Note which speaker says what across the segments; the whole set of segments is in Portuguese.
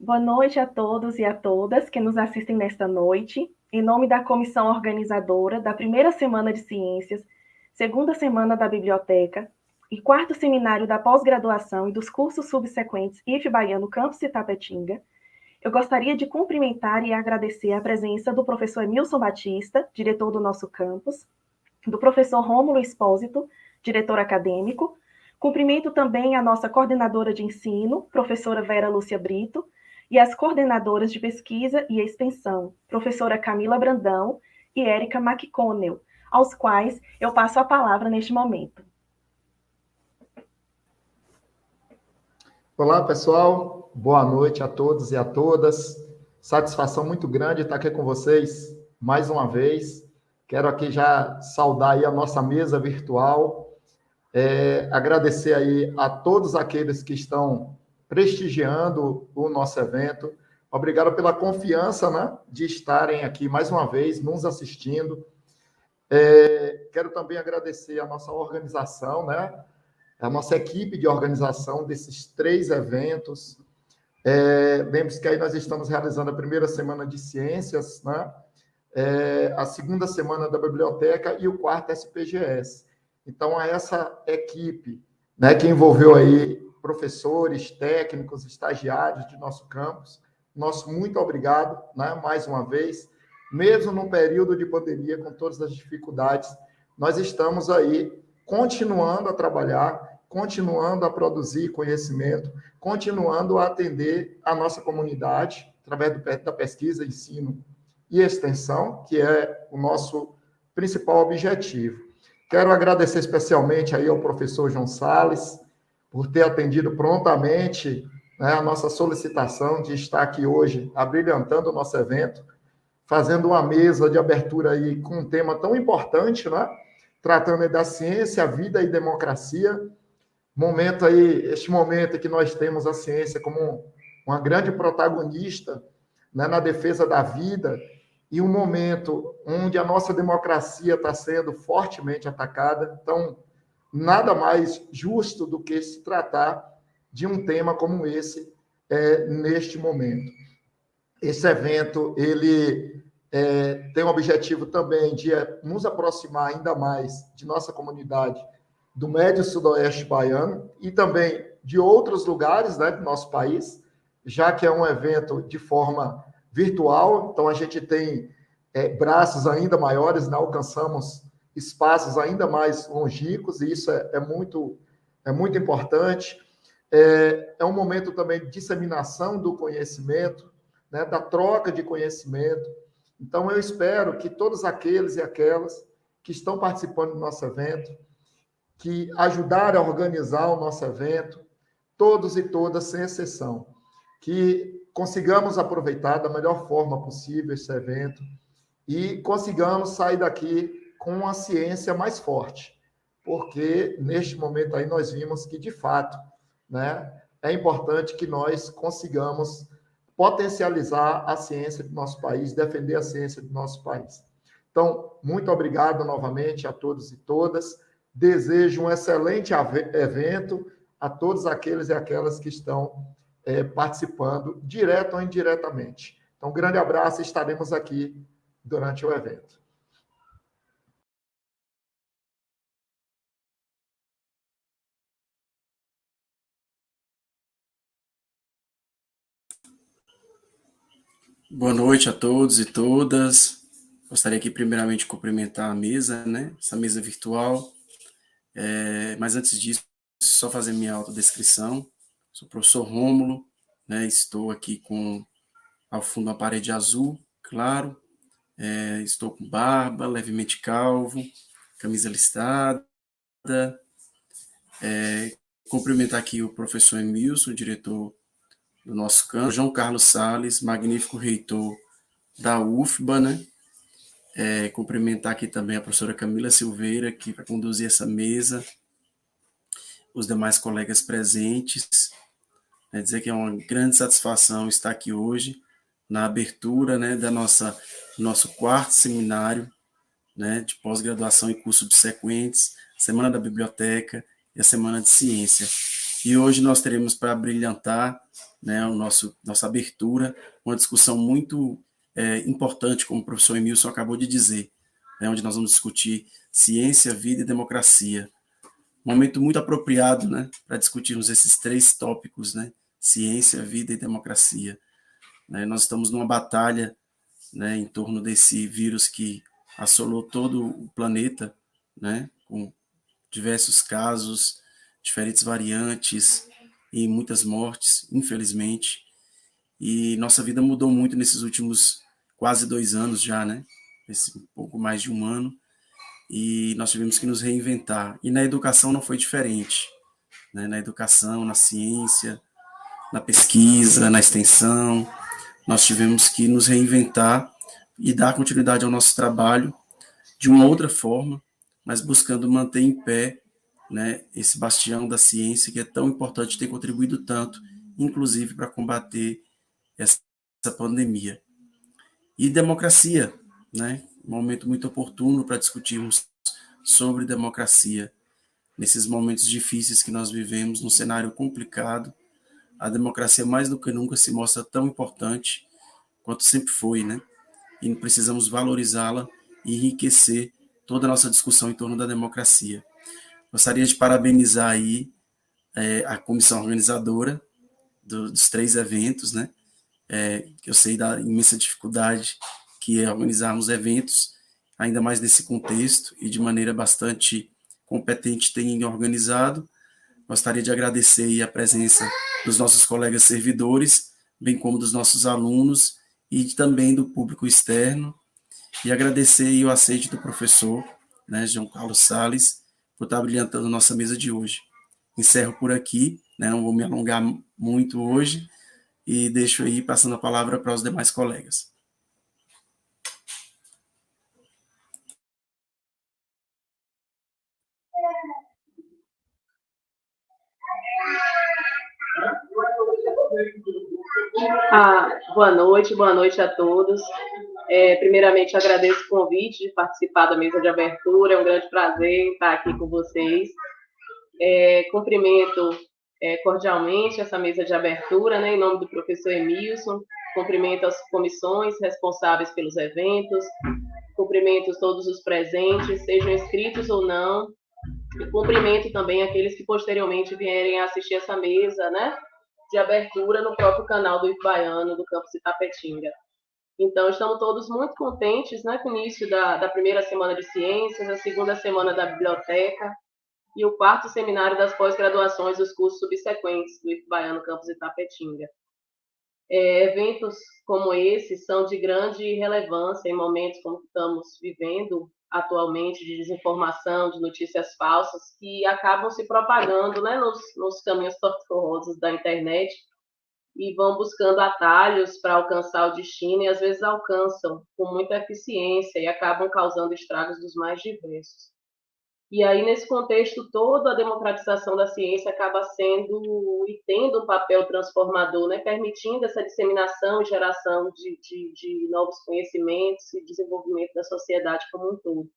Speaker 1: Boa noite a todos e a todas que nos assistem nesta noite. Em nome da comissão organizadora da primeira semana de Ciências, segunda semana da Biblioteca e quarto seminário da pós-graduação e dos cursos subsequentes IF Baiano Campus Itapetinga, eu gostaria de cumprimentar e agradecer a presença do professor Emilson Batista, diretor do nosso campus, do professor Rômulo Espósito, diretor acadêmico. Cumprimento também a nossa coordenadora de ensino, professora Vera Lúcia Brito, e as coordenadoras de pesquisa e extensão, professora Camila Brandão e Érica McConnell, aos quais eu passo a palavra neste momento.
Speaker 2: Olá, pessoal. Boa noite a todos e a todas. Satisfação muito grande estar aqui com vocês mais uma vez. Quero aqui já saudar aí a nossa mesa virtual, agradecer aí a todos aqueles que estão prestigiando o nosso evento. Obrigado pela confiança, né, de estarem aqui mais uma vez nos assistindo. Quero também agradecer a nossa organização, né, a nossa equipe de organização desses 3 eventos. Lembre-se que aí nós estamos realizando a primeira semana de ciências, né? A segunda semana da biblioteca e o quarto SPGS. Então, a essa equipe, né, que envolveu aí professores, técnicos, estagiários de nosso campus, nosso muito obrigado, né, mais uma vez. Mesmo num período de pandemia, com todas as dificuldades, nós estamos aí continuando a trabalhar, continuando a produzir conhecimento, continuando a atender a nossa comunidade, através da pesquisa, ensino e extensão, que é o nosso principal objetivo. Quero agradecer especialmente aí ao professor João Salles, por ter atendido prontamente, né, a nossa solicitação de estar aqui hoje, abrilhantando o nosso evento, fazendo uma mesa de abertura aí com um tema tão importante, né, tratando da ciência, vida e democracia. Este momento em que nós temos a ciência como uma grande protagonista, né, na defesa da vida, e um momento onde a nossa democracia está sendo fortemente atacada. Então, nada mais justo do que se tratar de um tema como esse neste momento. Esse evento, ele tem o objetivo também de nos aproximar ainda mais de nossa comunidade do Médio Sudoeste baiano e também de outros lugares, né, do nosso país, já que é um evento de forma virtual, então a gente tem braços ainda maiores, né, alcançamos espaços ainda mais longínquos, e isso é muito importante. É um momento também de disseminação do conhecimento, né, da troca de conhecimento. Então, eu espero que todos aqueles e aquelas que estão participando do nosso evento, que ajudaram a organizar o nosso evento, todos e todas, sem exceção, que consigamos aproveitar da melhor forma possível esse evento e consigamos sair daqui com uma ciência mais forte, porque neste momento aí nós vimos que, de fato, né, é importante que nós consigamos potencializar a ciência do nosso país, defender a ciência do nosso país. Então, muito obrigado novamente a todos e todas. Desejo um excelente evento a todos aqueles e aquelas que estão participando, direto ou indiretamente. Então, um grande abraço e estaremos aqui durante o evento.
Speaker 3: Boa noite a todos e todas. Gostaria aqui primeiramente de cumprimentar a mesa, né? Essa mesa virtual. Mas antes disso, só fazer minha autodescrição. Sou o professor Rômulo, né? Estou aqui com, ao fundo, uma parede azul, claro. Estou com barba, levemente calvo, camisa listrada. Cumprimentar aqui o professor Emilson, diretor do nosso campus, João Carlos Salles, magnífico reitor da UFBA, né? Cumprimentar aqui também a professora Camila Silveira, que vai conduzir essa mesa, os demais colegas presentes, dizer que é uma grande satisfação estar aqui hoje, na abertura, né, nosso quarto seminário, né, de pós-graduação e cursos subsequentes, Semana da Biblioteca e a Semana de Ciência. E hoje nós teremos para brilhantar né, nossa abertura, uma discussão muito importante, como o professor Emilson acabou de dizer, né, onde nós vamos discutir ciência, vida e democracia. Um momento muito apropriado, né, para discutirmos esses 3 tópicos, né, ciência, vida e democracia. Né, nós estamos numa batalha, né, em torno desse vírus que assolou todo o planeta, né, com diversos casos, diferentes variantes e muitas mortes, infelizmente. E nossa vida mudou muito nesses últimos quase 2 anos já, né? Esse pouco mais de 1 ano. E nós tivemos que nos reinventar. E na educação não foi diferente, né? Na educação, na ciência, na pesquisa, na extensão, nós tivemos que nos reinventar e dar continuidade ao nosso trabalho de uma outra forma, mas buscando manter em pé, né, esse bastião da ciência que é tão importante, tem contribuído tanto, inclusive para combater essa pandemia. E democracia, né, um momento muito oportuno para discutirmos sobre democracia. Nesses momentos difíceis que nós vivemos, num cenário complicado, a democracia mais do que nunca se mostra tão importante quanto sempre foi, né? E precisamos valorizá-la e enriquecer toda a nossa discussão em torno da democracia. Gostaria de parabenizar aí a comissão organizadora dos 3 eventos, né? Que eu sei da imensa dificuldade que é organizarmos eventos, ainda mais nesse contexto, e de maneira bastante competente tem organizado. Gostaria de agradecer aí a presença dos nossos colegas servidores, bem como dos nossos alunos e também do público externo, e agradecer aí o aceite do professor, né, João Carlos Salles, por estar brilhantando nossa mesa de hoje. Encerro por aqui, né, não vou me alongar muito hoje, e deixo aí passando a palavra para os demais colegas.
Speaker 4: Boa noite a todos. Primeiramente, agradeço o convite de participar da mesa de abertura, é um grande prazer estar aqui com vocês. Cumprimento cordialmente essa mesa de abertura, né, em nome do professor Emilson, cumprimento as comissões responsáveis pelos eventos, cumprimento todos os presentes, sejam inscritos ou não, e cumprimento também aqueles que posteriormente vierem a assistir essa mesa, né, de abertura no próprio canal do Baiano, do campus Itapetinga. Então, estamos todos muito contentes, né, com o início da primeira semana de ciências, a segunda semana da biblioteca e o 4º seminário das pós-graduações dos cursos subsequentes do Baiano campus Itapetinga. Eventos como esse são de grande relevância em momentos como estamos vivendo atualmente, de desinformação, de notícias falsas, que acabam se propagando, né, nos caminhos tortuosos da internet, e vão buscando atalhos para alcançar o destino, e às vezes alcançam com muita eficiência e acabam causando estragos dos mais diversos. E aí, nesse contexto todo, a democratização da ciência acaba sendo e tendo um papel transformador, né, permitindo essa disseminação e geração de novos conhecimentos e desenvolvimento da sociedade como um todo.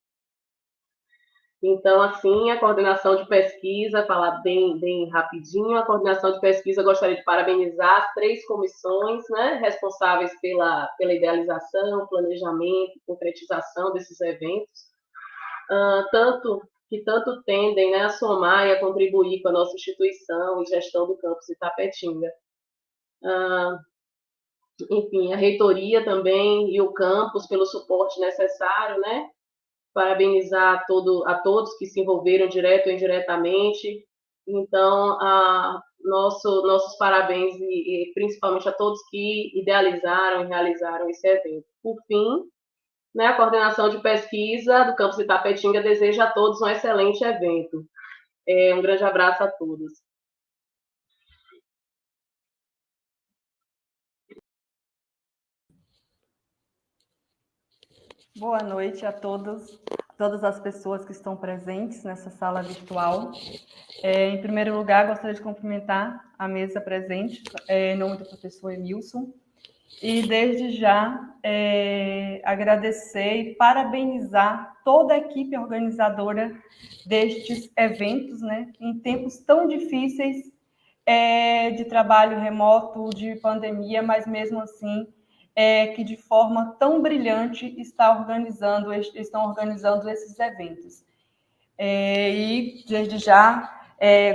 Speaker 4: Então, assim, a coordenação de pesquisa, falar bem rapidinho, a coordenação de pesquisa, gostaria de parabenizar as 3 comissões, né, responsáveis pela idealização, planejamento, concretização desses eventos, que tanto tendem, né, a somar e a contribuir com a nossa instituição e gestão do campus Itapetinga. Enfim, a reitoria também e o campus pelo suporte necessário, né, parabenizar a todos que se envolveram direto ou indiretamente. Então, nossos parabéns e principalmente a todos que idealizaram e realizaram esse evento. Por fim, né, a coordenação de pesquisa do campus Itapetinga deseja a todos um excelente evento. Um grande abraço a todos.
Speaker 5: Boa noite a todos, todas as pessoas que estão presentes nessa sala virtual. Em primeiro lugar, gostaria de cumprimentar a mesa presente, em nome do professor Emilson, e desde já agradecer e parabenizar toda a equipe organizadora destes eventos, né, em tempos tão difíceis de trabalho remoto, de pandemia, mas mesmo assim, que de forma tão brilhante estão organizando esses eventos. E, desde já,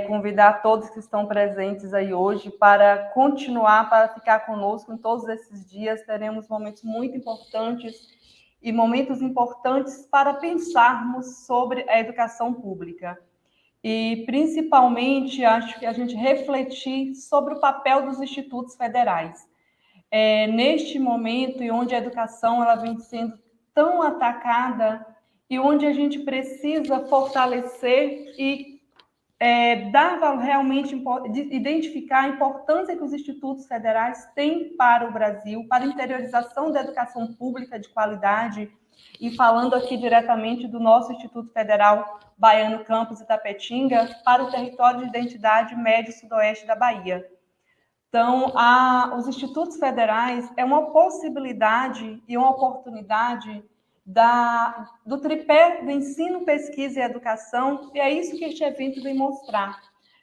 Speaker 5: convidar todos que estão presentes aí hoje para continuar, para ficar conosco em todos esses dias. Teremos momentos muito importantes e momentos importantes para pensarmos sobre a educação pública. E, principalmente, acho que a gente refletir sobre o papel dos institutos federais. Neste momento, e onde a educação ela vem sendo tão atacada, e onde a gente precisa fortalecer e realmente identificar a importância que os institutos federais têm para o Brasil, para a interiorização da educação pública de qualidade, e falando aqui diretamente do nosso Instituto Federal Baiano Campus Itapetinga, para o território de identidade médio-sudoeste da Bahia. Então, os institutos federais é uma possibilidade e uma oportunidade do tripé do ensino, pesquisa e educação, e é isso que este evento vem mostrar.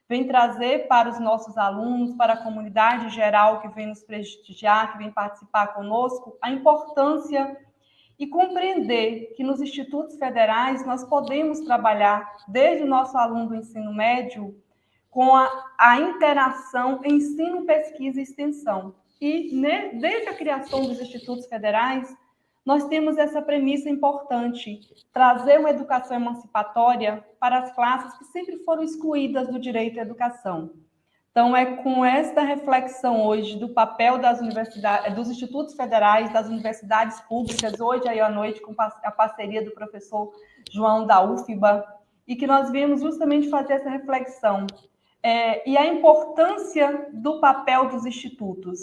Speaker 5: Vem trazer para os nossos alunos, para a comunidade geral que vem nos prestigiar, que vem participar conosco, a importância e compreender que nos institutos federais nós podemos trabalhar, desde o nosso aluno do ensino médio, com a interação ensino, pesquisa e extensão. E desde a criação dos institutos federais, nós temos essa premissa importante, trazer uma educação emancipatória para as classes que sempre foram excluídas do direito à educação. Então, é com esta reflexão hoje do papel das universidades, dos institutos federais, das universidades públicas, hoje aí à noite, com a parceria do professor João da UFBA, e que nós viemos justamente fazer essa reflexão. E a importância do papel dos institutos.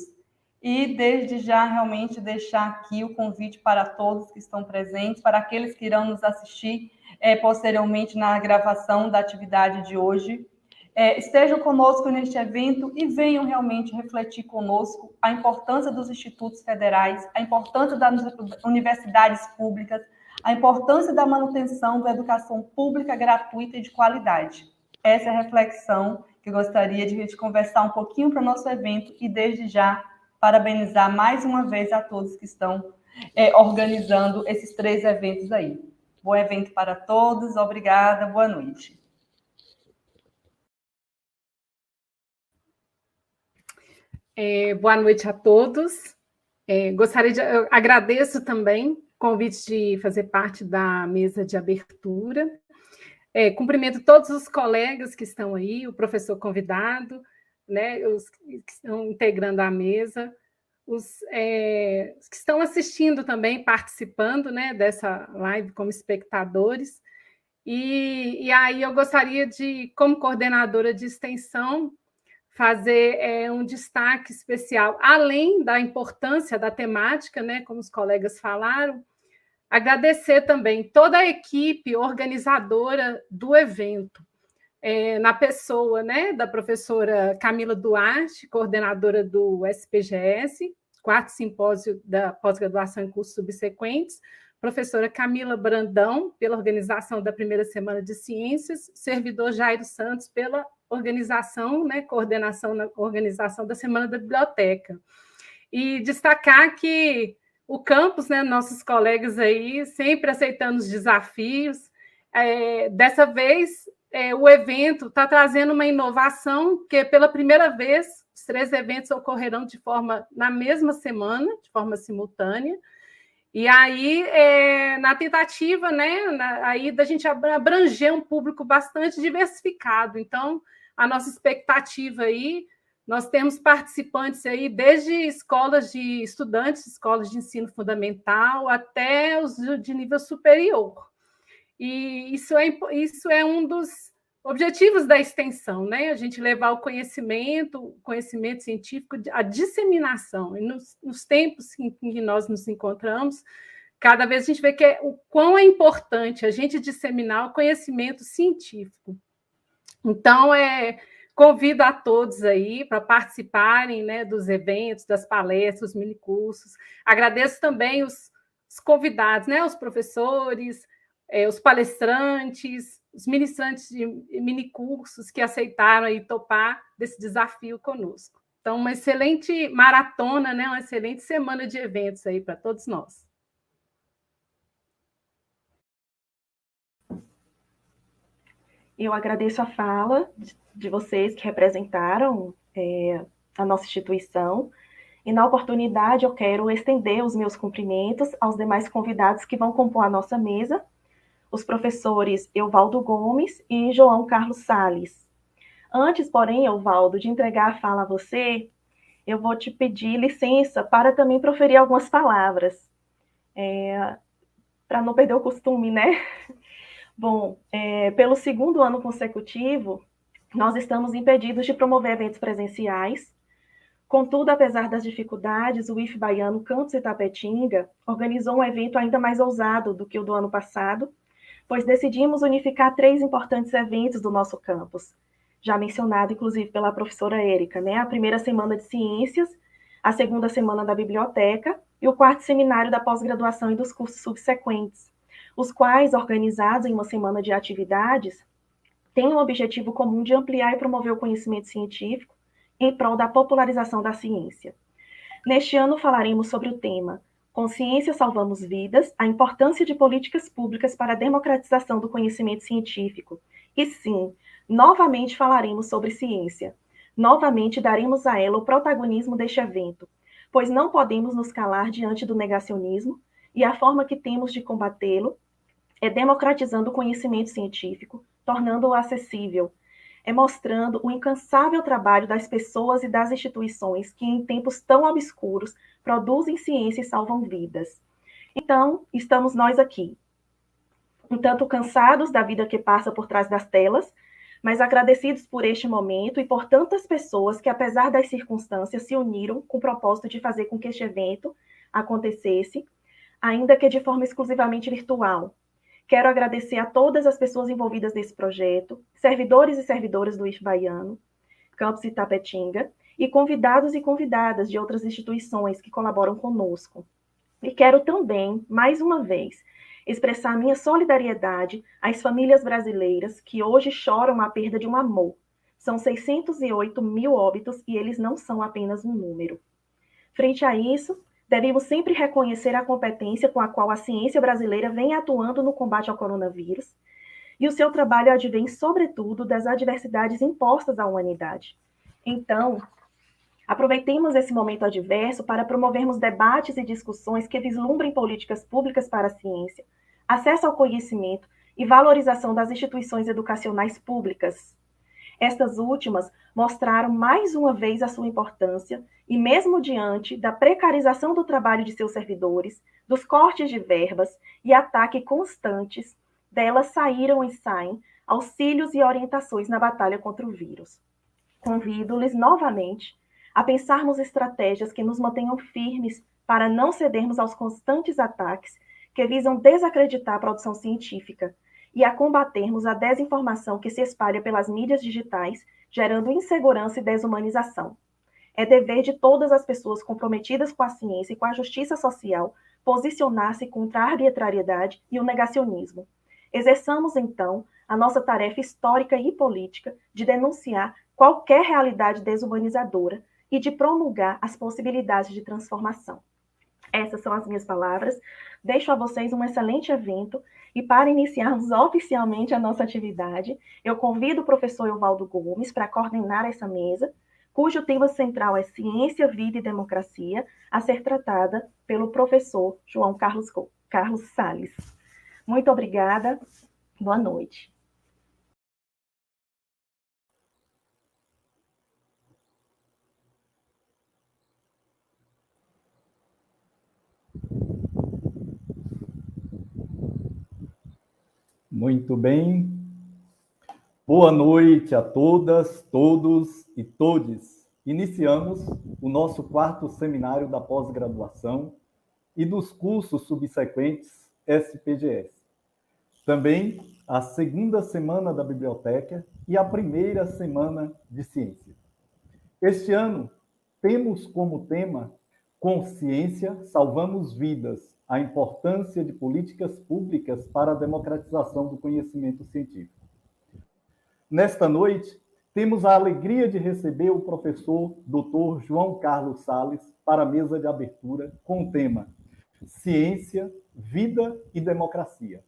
Speaker 5: E, desde já, realmente deixar aqui o convite para todos que estão presentes, para aqueles que irão nos assistir posteriormente na gravação da atividade de hoje. Estejam conosco neste evento e venham realmente refletir conosco a importância dos institutos federais, a importância das universidades públicas, a importância da manutenção da educação pública gratuita e de qualidade. Essa é a reflexão que eu gostaria de a gente conversar um pouquinho para o nosso evento e, desde já, parabenizar mais uma vez a todos que estão organizando esses 3 eventos aí. Bom evento para todos, obrigada, boa noite.
Speaker 6: Boa noite a todos. Eu agradeço também o convite de fazer parte da mesa de abertura. Cumprimento todos os colegas que estão aí, o professor convidado, né, os que estão integrando a mesa, os que estão assistindo também, participando, né, dessa live como espectadores. E aí eu gostaria de, como coordenadora de extensão, fazer um destaque especial, além da importância da temática, né, como os colegas falaram, agradecer também toda a equipe organizadora do evento, na pessoa, né, da professora Camila Duarte, coordenadora do SPGS, 4º Simpósio da Pós-Graduação em Cursos Subsequentes, professora Camila Brandão, pela organização da primeira semana de Ciências, servidor Jairo Santos, pela organização, né, coordenação na organização da Semana da Biblioteca. E destacar que o campus, né, nossos colegas aí, sempre aceitando os desafios. Dessa vez, o evento está trazendo uma inovação, que pela primeira vez, os 3 eventos ocorrerão na mesma semana, de forma simultânea. E aí, na tentativa, né, aí da gente abranger um público bastante diversificado. Então, a nossa expectativa aí, nós temos participantes aí desde escolas de estudantes, escolas de ensino fundamental, até os de nível superior. E isso é um dos objetivos da extensão, né? A gente levar o conhecimento científico, a disseminação. E nos tempos em que nós nos encontramos, cada vez a gente vê o quão é importante a gente disseminar o conhecimento científico. Então, convido a todos aí para participarem, né, dos eventos, das palestras, os minicursos. Agradeço também os convidados, né, os professores, os palestrantes, os ministrantes de minicursos que aceitaram aí topar desse desafio conosco. Então, uma excelente maratona, né? Uma excelente semana de eventos aí para todos nós.
Speaker 1: Eu agradeço a fala de vocês que representaram a nossa instituição. E, na oportunidade, eu quero estender os meus cumprimentos aos demais convidados que vão compor a nossa mesa, os professores Evaldo Gomes e João Carlos Salles. Antes, porém, Evaldo, de entregar a fala a você, eu vou te pedir licença para também proferir algumas palavras, para não perder o costume, né? Bom, pelo segundo ano consecutivo, nós estamos impedidos de promover eventos presenciais. Contudo, apesar das dificuldades, o IF Baiano Campus Itapetinga organizou um evento ainda mais ousado do que o do ano passado, pois decidimos unificar 3 importantes eventos do nosso campus, já mencionado inclusive pela professora Érica, né? A primeira semana de ciências, a segunda semana da biblioteca e o 4º seminário da pós-graduação e dos cursos subsequentes, os quais, organizados em uma semana de atividades, têm o objetivo comum de ampliar e promover o conhecimento científico em prol da popularização da ciência. Neste ano falaremos sobre o tema Com Ciência Salvamos Vidas, a importância de políticas públicas para a democratização do conhecimento científico. E sim, novamente falaremos sobre ciência. Novamente daremos a ela o protagonismo deste evento, pois não podemos nos calar diante do negacionismo, e a forma que temos de combatê-lo é democratizando o conhecimento científico, tornando-o acessível, mostrando o incansável trabalho das pessoas e das instituições que, em tempos tão obscuros, produzem ciência e salvam vidas. Então, estamos nós aqui, um tanto cansados da vida que passa por trás das telas, mas agradecidos por este momento e por tantas pessoas que, apesar das circunstâncias, se uniram com o propósito de fazer com que este evento acontecesse, ainda que de forma exclusivamente virtual. Quero agradecer a todas as pessoas envolvidas nesse projeto, servidores e servidoras do IF Baiano, Campus Itapetinga, e convidados e convidadas de outras instituições que colaboram conosco. E quero também, mais uma vez, expressar minha solidariedade às famílias brasileiras que hoje choram a perda de um amor. São 608 mil óbitos e eles não são apenas um número. Frente a isso, devemos sempre reconhecer a competência com a qual a ciência brasileira vem atuando no combate ao coronavírus, e o seu trabalho advém, sobretudo, das adversidades impostas à humanidade. Então, aproveitemos esse momento adverso para promovermos debates e discussões que vislumbrem políticas públicas para a ciência, acesso ao conhecimento e valorização das instituições educacionais públicas. Estas últimas mostraram mais uma vez a sua importância e mesmo diante da precarização do trabalho de seus servidores, dos cortes de verbas e ataques constantes, delas saíram e saem auxílios e orientações na batalha contra o vírus. Convido-lhes novamente a pensarmos estratégias que nos mantenham firmes para não cedermos aos constantes ataques que visam desacreditar a produção científica, e a combatermos a desinformação que se espalha pelas mídias digitais, gerando insegurança e desumanização. É dever de todas as pessoas comprometidas com a ciência e com a justiça social posicionar-se contra a arbitrariedade e o negacionismo. Exerçamos, então, a nossa tarefa histórica e política de denunciar qualquer realidade desumanizadora e de promulgar as possibilidades de transformação. Essas são as minhas palavras. Deixo a vocês um excelente evento e para iniciarmos oficialmente a nossa atividade, eu convido o professor Evaldo Gomes para coordenar essa mesa, cujo tema central é Ciência, Vida e Democracia, a ser tratada pelo professor João Carlos Salles. Muito obrigada. Boa noite.
Speaker 7: Muito bem. Boa noite a todas, todos e todes. Iniciamos o nosso 4º seminário da pós-graduação e dos cursos subsequentes SPGS. Também a 2ª semana da biblioteca e a 1ª semana de ciência. Este ano, temos como tema Com Ciência Salvamos Vidas, a importância de políticas públicas para a democratização do conhecimento científico. Nesta noite, temos a alegria de receber o professor Dr. João Carlos Salles para a mesa de abertura com o tema Ciência, Vida e Democracia.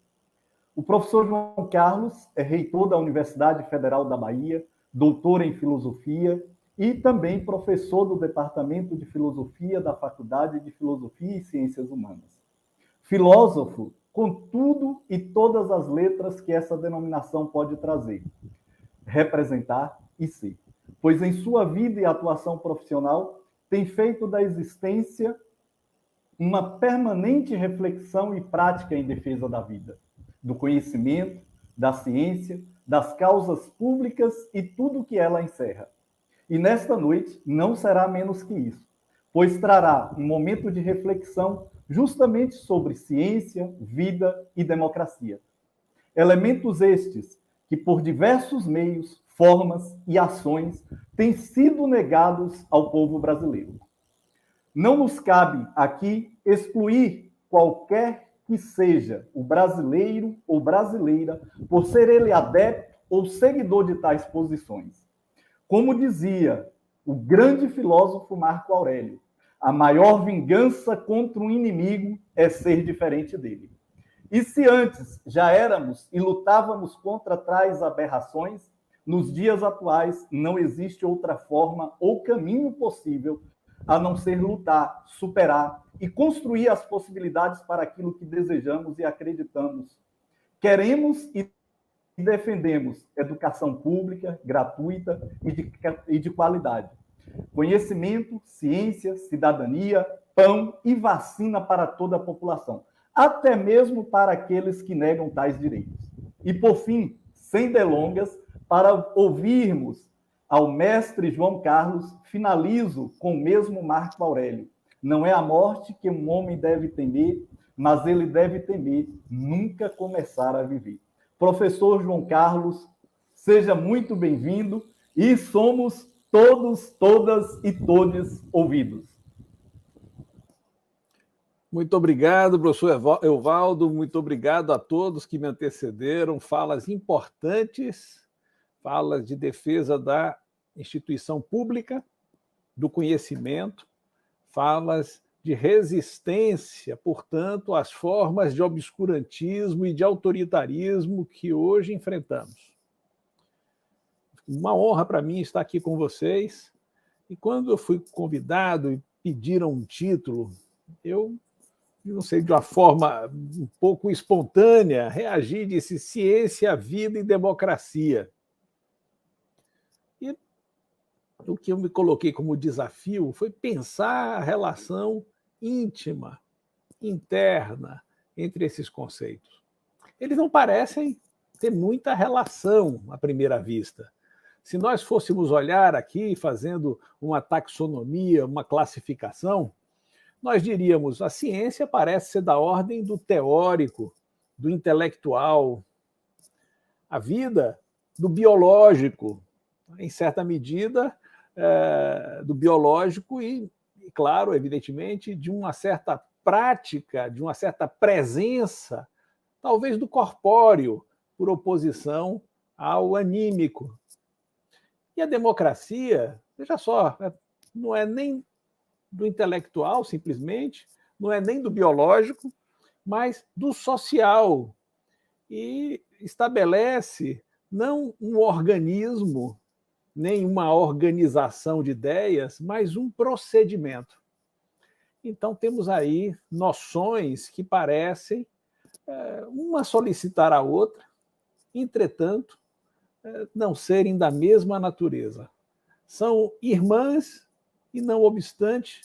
Speaker 7: O professor João Carlos é reitor da Universidade Federal da Bahia, doutor em Filosofia e também professor do Departamento de Filosofia da Faculdade de Filosofia e Ciências Humanas. Filósofo com tudo e todas as letras que essa denominação pode trazer, representar e ser, pois em sua vida e atuação profissional tem feito da existência uma permanente reflexão e prática em defesa da vida, do conhecimento, da ciência, das causas públicas e tudo que ela encerra. E nesta noite não será menos que isso, pois trará um momento de reflexão justamente sobre ciência, vida e democracia. Elementos estes que, por diversos meios, formas e ações, têm sido negados ao povo brasileiro. Não nos cabe aqui excluir qualquer que seja o brasileiro ou brasileira por ser ele adepto ou seguidor de tais posições. Como dizia o grande filósofo Marco Aurélio, a maior vingança contra um inimigo é ser diferente dele. E se antes já éramos e lutávamos contra tais aberrações, nos dias atuais não existe outra forma ou caminho possível a não ser lutar, superar e construir as possibilidades para aquilo que desejamos e acreditamos. Queremos e defendemos educação pública, gratuita e de qualidade. Conhecimento, ciência, cidadania, pão e vacina para toda a população, até mesmo para aqueles que negam tais direitos. E, por fim, sem delongas, para ouvirmos ao mestre João Carlos, finalizo com o mesmo Marco Aurélio. Não é a morte que um homem deve temer, mas ele deve temer nunca começar a viver. Professor João Carlos, seja muito bem-vindo e somos todos, todas e todes ouvidos.
Speaker 8: Muito obrigado, professor Evaldo, muito obrigado a todos que me antecederam, falas importantes, falas de defesa da instituição pública, do conhecimento, falas de resistência, portanto, às formas de obscurantismo e de autoritarismo que hoje enfrentamos. Uma honra para mim estar aqui com vocês. E quando eu fui convidado e pediram um título, eu não sei, de uma forma um pouco espontânea, reagi e disse Ciência, Vida e Democracia. E o que eu me coloquei como desafio foi pensar a relação íntima, interna, entre esses conceitos. Eles não parecem ter muita relação à primeira vista. Se nós fôssemos olhar aqui, fazendo uma taxonomia, uma classificação, nós diríamos a ciência parece ser da ordem do teórico, do intelectual, a vida do biológico, em certa medida, do biológico e, claro, evidentemente, de uma certa prática, de uma certa presença, talvez do corpóreo, por oposição ao anímico. E a democracia, veja só, não é nem do intelectual, simplesmente, não é nem do biológico, mas do social. E estabelece não um organismo, nem uma organização de ideias, mas um procedimento. Então, temos aí noções que parecem uma solicitar a outra, entretanto, não serem da mesma natureza. São irmãs e, não obstante,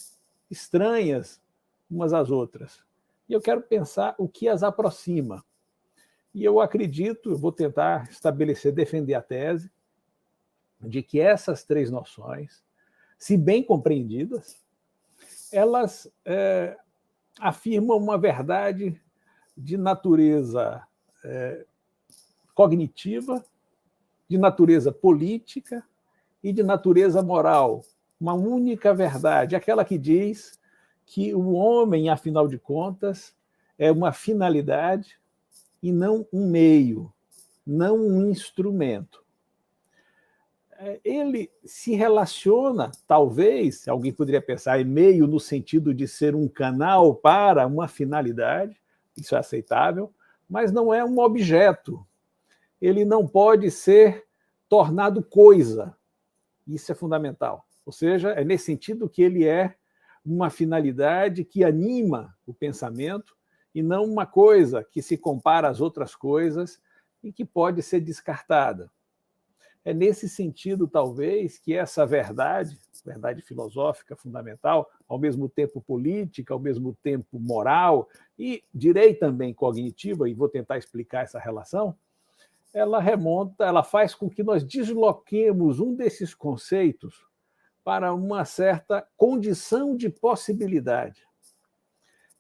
Speaker 8: estranhas umas às outras. E eu quero pensar o que as aproxima. E eu acredito, eu vou tentar estabelecer, defender a tese de que essas três noções, se bem compreendidas, elas afirmam uma verdade de natureza cognitiva, de natureza política e de natureza moral. Uma única verdade, aquela que diz que o homem, afinal de contas, é uma finalidade e não um meio, não um instrumento. ele se relaciona, talvez, alguém poderia pensar, e-mail no sentido de ser um canal para uma finalidade, isso é aceitável, mas não é um objeto. Ele não pode ser tornado coisa. Isso é fundamental. Ou seja, é nesse sentido que ele é uma finalidade que anima o pensamento e não uma coisa que se compara às outras coisas e que pode ser descartada. É nesse sentido, talvez, que essa verdade filosófica fundamental, ao mesmo tempo política, ao mesmo tempo moral e, direi também, cognitiva, e vou tentar explicar essa relação, ela faz com que nós desloquemos um desses conceitos para uma certa condição de possibilidade.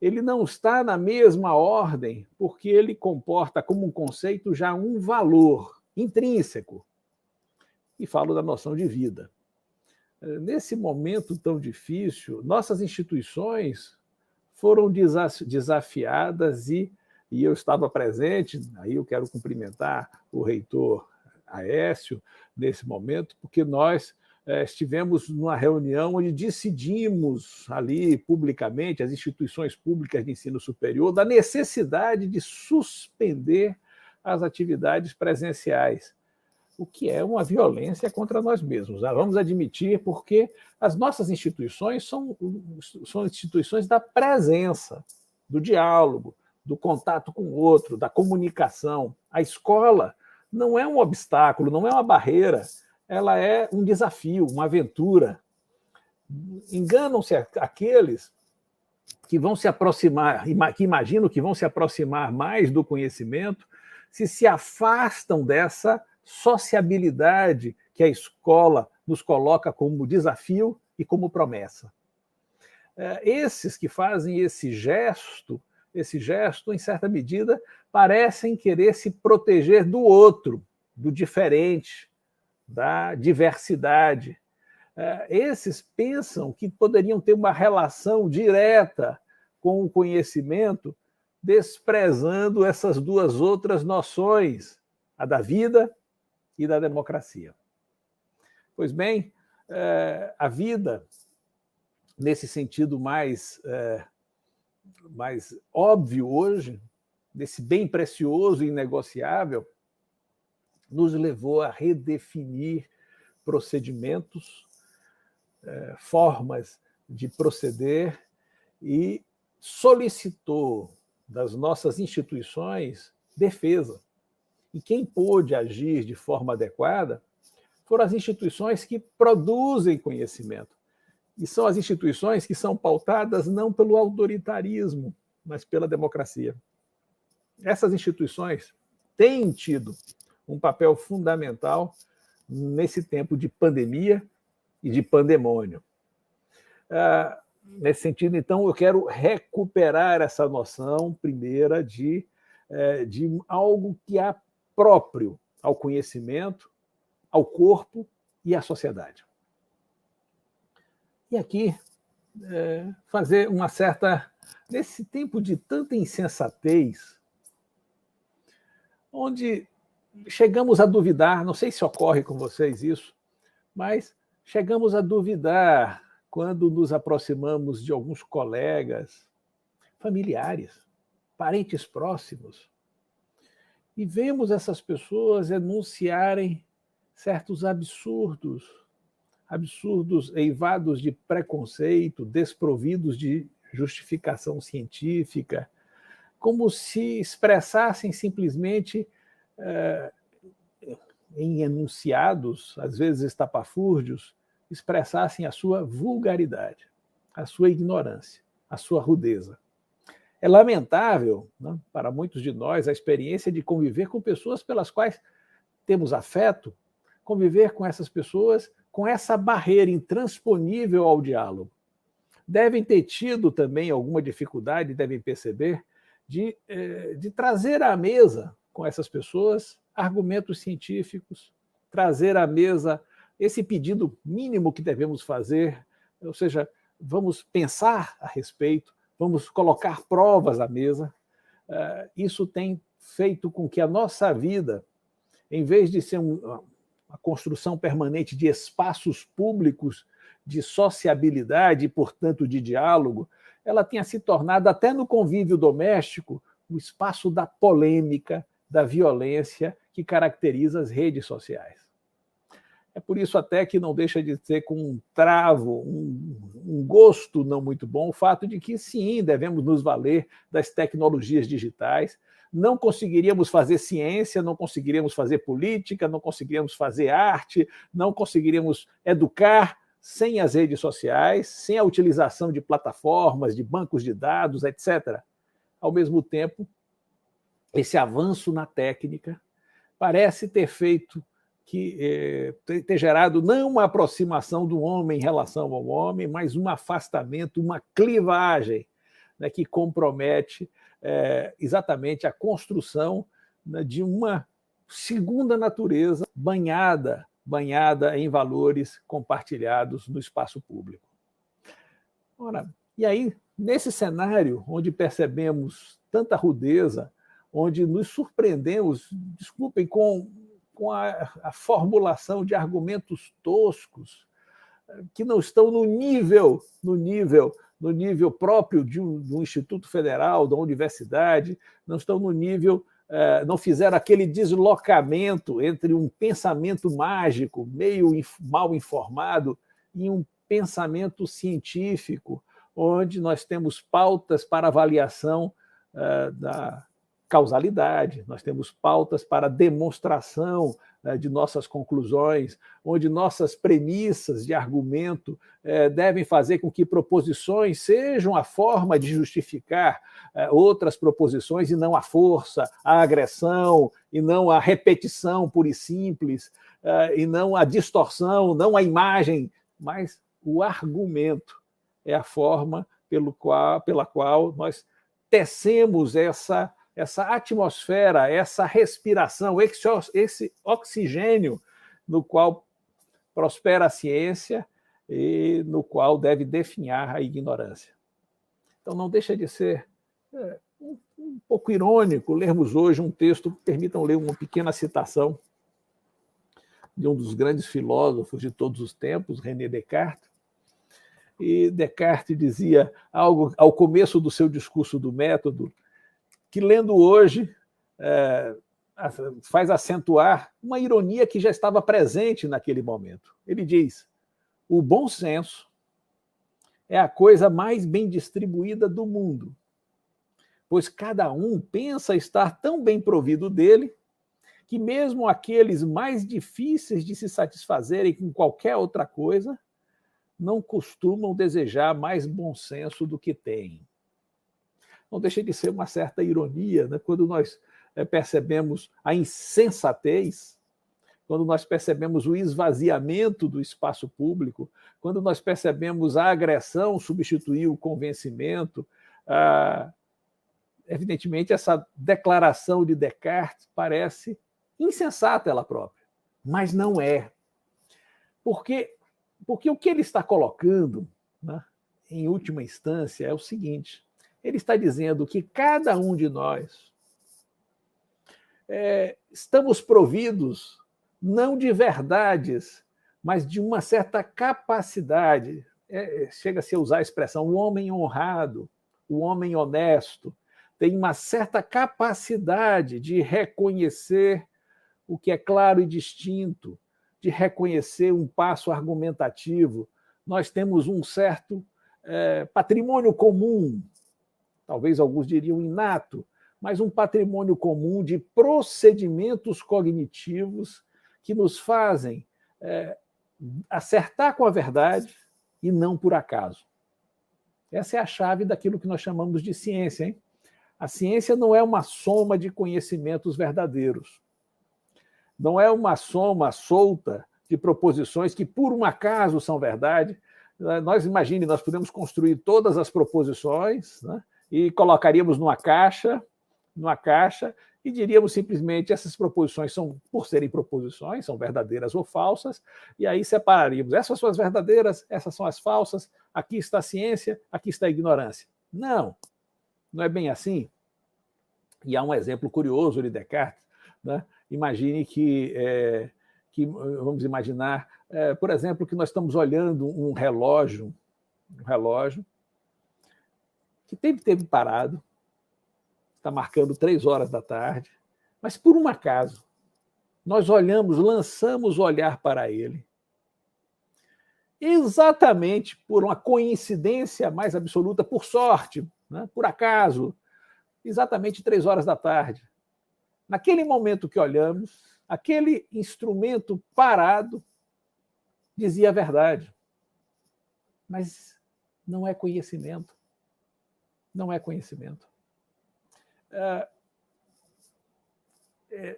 Speaker 8: Ele não está na mesma ordem porque ele comporta como um conceito já um valor intrínseco. E falo da noção de vida. Nesse momento tão difícil, nossas instituições foram desafiadas e eu estava presente, aí eu quero cumprimentar o reitor Aécio nesse momento, porque nós estivemos numa reunião onde decidimos ali publicamente, as instituições públicas de ensino superior, da necessidade de suspender as atividades presenciais, o que é uma violência contra nós mesmos. Vamos admitir, porque as nossas instituições são instituições da presença, do diálogo, do contato com o outro, da comunicação. A escola não é um obstáculo, não é uma barreira, ela é um desafio, uma aventura. Enganam-se aqueles que vão se aproximar, que imaginam que vão se aproximar mais do conhecimento, se afastam dessa sociabilidade que a escola nos coloca como desafio e como promessa. Esses que fazem esse gesto, em certa medida, parecem querer se proteger do outro, do diferente, da diversidade. Esses pensam que poderiam ter uma relação direta com o conhecimento, desprezando essas duas outras noções, a da vida e da democracia. Pois bem, a vida, nesse sentido mais óbvio hoje, desse bem precioso e inegociável, nos levou a redefinir procedimentos, formas de proceder e solicitou das nossas instituições defesa. E quem pôde agir de forma adequada foram as instituições que produzem conhecimento. E são as instituições que são pautadas não pelo autoritarismo, mas pela democracia. Essas instituições têm tido um papel fundamental nesse tempo de pandemia e de pandemônio. Nesse sentido, então, eu quero recuperar essa noção primeira de algo que é próprio ao conhecimento, ao corpo e à sociedade. E aqui, fazer uma certa... Nesse tempo de tanta insensatez, onde chegamos a duvidar, não sei se ocorre com vocês isso, mas chegamos a duvidar quando nos aproximamos de alguns colegas, familiares, parentes próximos, e vemos essas pessoas enunciarem certos absurdos eivados de preconceito, desprovidos de justificação científica, como se expressassem simplesmente em enunciados, às vezes estapafúrdios, expressassem a sua vulgaridade, a sua ignorância, a sua rudeza. É lamentável, né, para muitos de nós, a experiência de conviver com pessoas pelas quais temos afeto, conviver com essas pessoas com essa barreira intransponível ao diálogo. Devem ter tido também alguma dificuldade, devem perceber, de trazer à mesa com essas pessoas argumentos científicos, trazer à mesa esse pedido mínimo que devemos fazer, ou seja, vamos pensar a respeito, vamos colocar provas à mesa. Isso tem feito com que a nossa vida, em vez de ser a construção permanente de espaços públicos de sociabilidade e, portanto, de diálogo, ela tenha se tornado, até no convívio doméstico, o espaço da polêmica, da violência que caracteriza as redes sociais. É por isso até que não deixa de ser com um travo, um gosto não muito bom, o fato de que, sim, devemos nos valer das tecnologias digitais. Não conseguiríamos fazer ciência, não conseguiríamos fazer política, não conseguiríamos fazer arte, não conseguiríamos educar sem as redes sociais, sem a utilização de plataformas, de bancos de dados, etc. Ao mesmo tempo, esse avanço na técnica parece ter feito ter gerado não uma aproximação do homem em relação ao homem, mas um afastamento, uma clivagem, né, que compromete exatamente a construção, né, de uma segunda natureza banhada em valores compartilhados no espaço público. Ora, e aí, nesse cenário onde percebemos tanta rudeza, onde nos surpreendemos, desculpem, com a formulação de argumentos toscos que não estão no nível próprio de um Instituto Federal, da universidade, não estão no nível, não fizeram aquele deslocamento entre um pensamento mágico, meio mal informado, e um pensamento científico, onde nós temos pautas para avaliação da causalidade, nós temos pautas para demonstração de nossas conclusões, onde nossas premissas de argumento devem fazer com que proposições sejam a forma de justificar outras proposições e não a força, a agressão, e não a repetição pura e simples, e não a distorção, não a imagem, mas o argumento é a forma pela qual nós tecemos essa atmosfera, essa respiração, esse oxigênio no qual prospera a ciência e no qual deve definhar a ignorância. Então, não deixa de ser um pouco irônico lermos hoje um texto, permitam ler uma pequena citação de um dos grandes filósofos de todos os tempos, René Descartes. E Descartes dizia algo ao começo do seu discurso do método, que, lendo hoje, faz acentuar uma ironia que já estava presente naquele momento. Ele diz: o bom senso é a coisa mais bem distribuída do mundo, pois cada um pensa estar tão bem provido dele que mesmo aqueles mais difíceis de se satisfazerem com qualquer outra coisa não costumam desejar mais bom senso do que têm. Não deixa de ser uma certa ironia, né? Quando nós percebemos a insensatez, quando nós percebemos o esvaziamento do espaço público, quando nós percebemos a agressão substituir o convencimento. Evidentemente, essa declaração de Descartes parece insensata ela própria, mas não é. Porque o que ele está colocando, né, em última instância, é o seguinte: ele está dizendo que cada um de nós estamos providos não de verdades, mas de uma certa capacidade. Chega-se a usar a expressão o homem honrado, o homem honesto, tem uma certa capacidade de reconhecer o que é claro e distinto, de reconhecer um passo argumentativo. Nós temos um certo patrimônio comum, talvez alguns diriam inato, mas um patrimônio comum de procedimentos cognitivos que nos fazem acertar com a verdade e não por acaso. Essa é a chave daquilo que nós chamamos de ciência, hein? A ciência não é uma soma de conhecimentos verdadeiros. Não é uma soma solta de proposições que, por um acaso, são verdade. Nós podemos construir todas as proposições, né, e colocaríamos numa caixa, e diríamos simplesmente essas proposições são, por serem proposições, são verdadeiras ou falsas, e aí separaríamos. Essas são as verdadeiras, essas são as falsas, aqui está a ciência, aqui está a ignorância. Não é bem assim. E há um exemplo curioso de Descartes, né? Imagine que que vamos imaginar, por exemplo, que nós estamos olhando um relógio que teve parado, está marcando 3 horas da tarde, mas por um acaso, nós lançamos o olhar para ele, exatamente por uma coincidência mais absoluta, por sorte, né, por acaso, exatamente 3 horas da tarde. Naquele momento que olhamos, aquele instrumento parado dizia a verdade. Mas não é conhecimento. Não é conhecimento.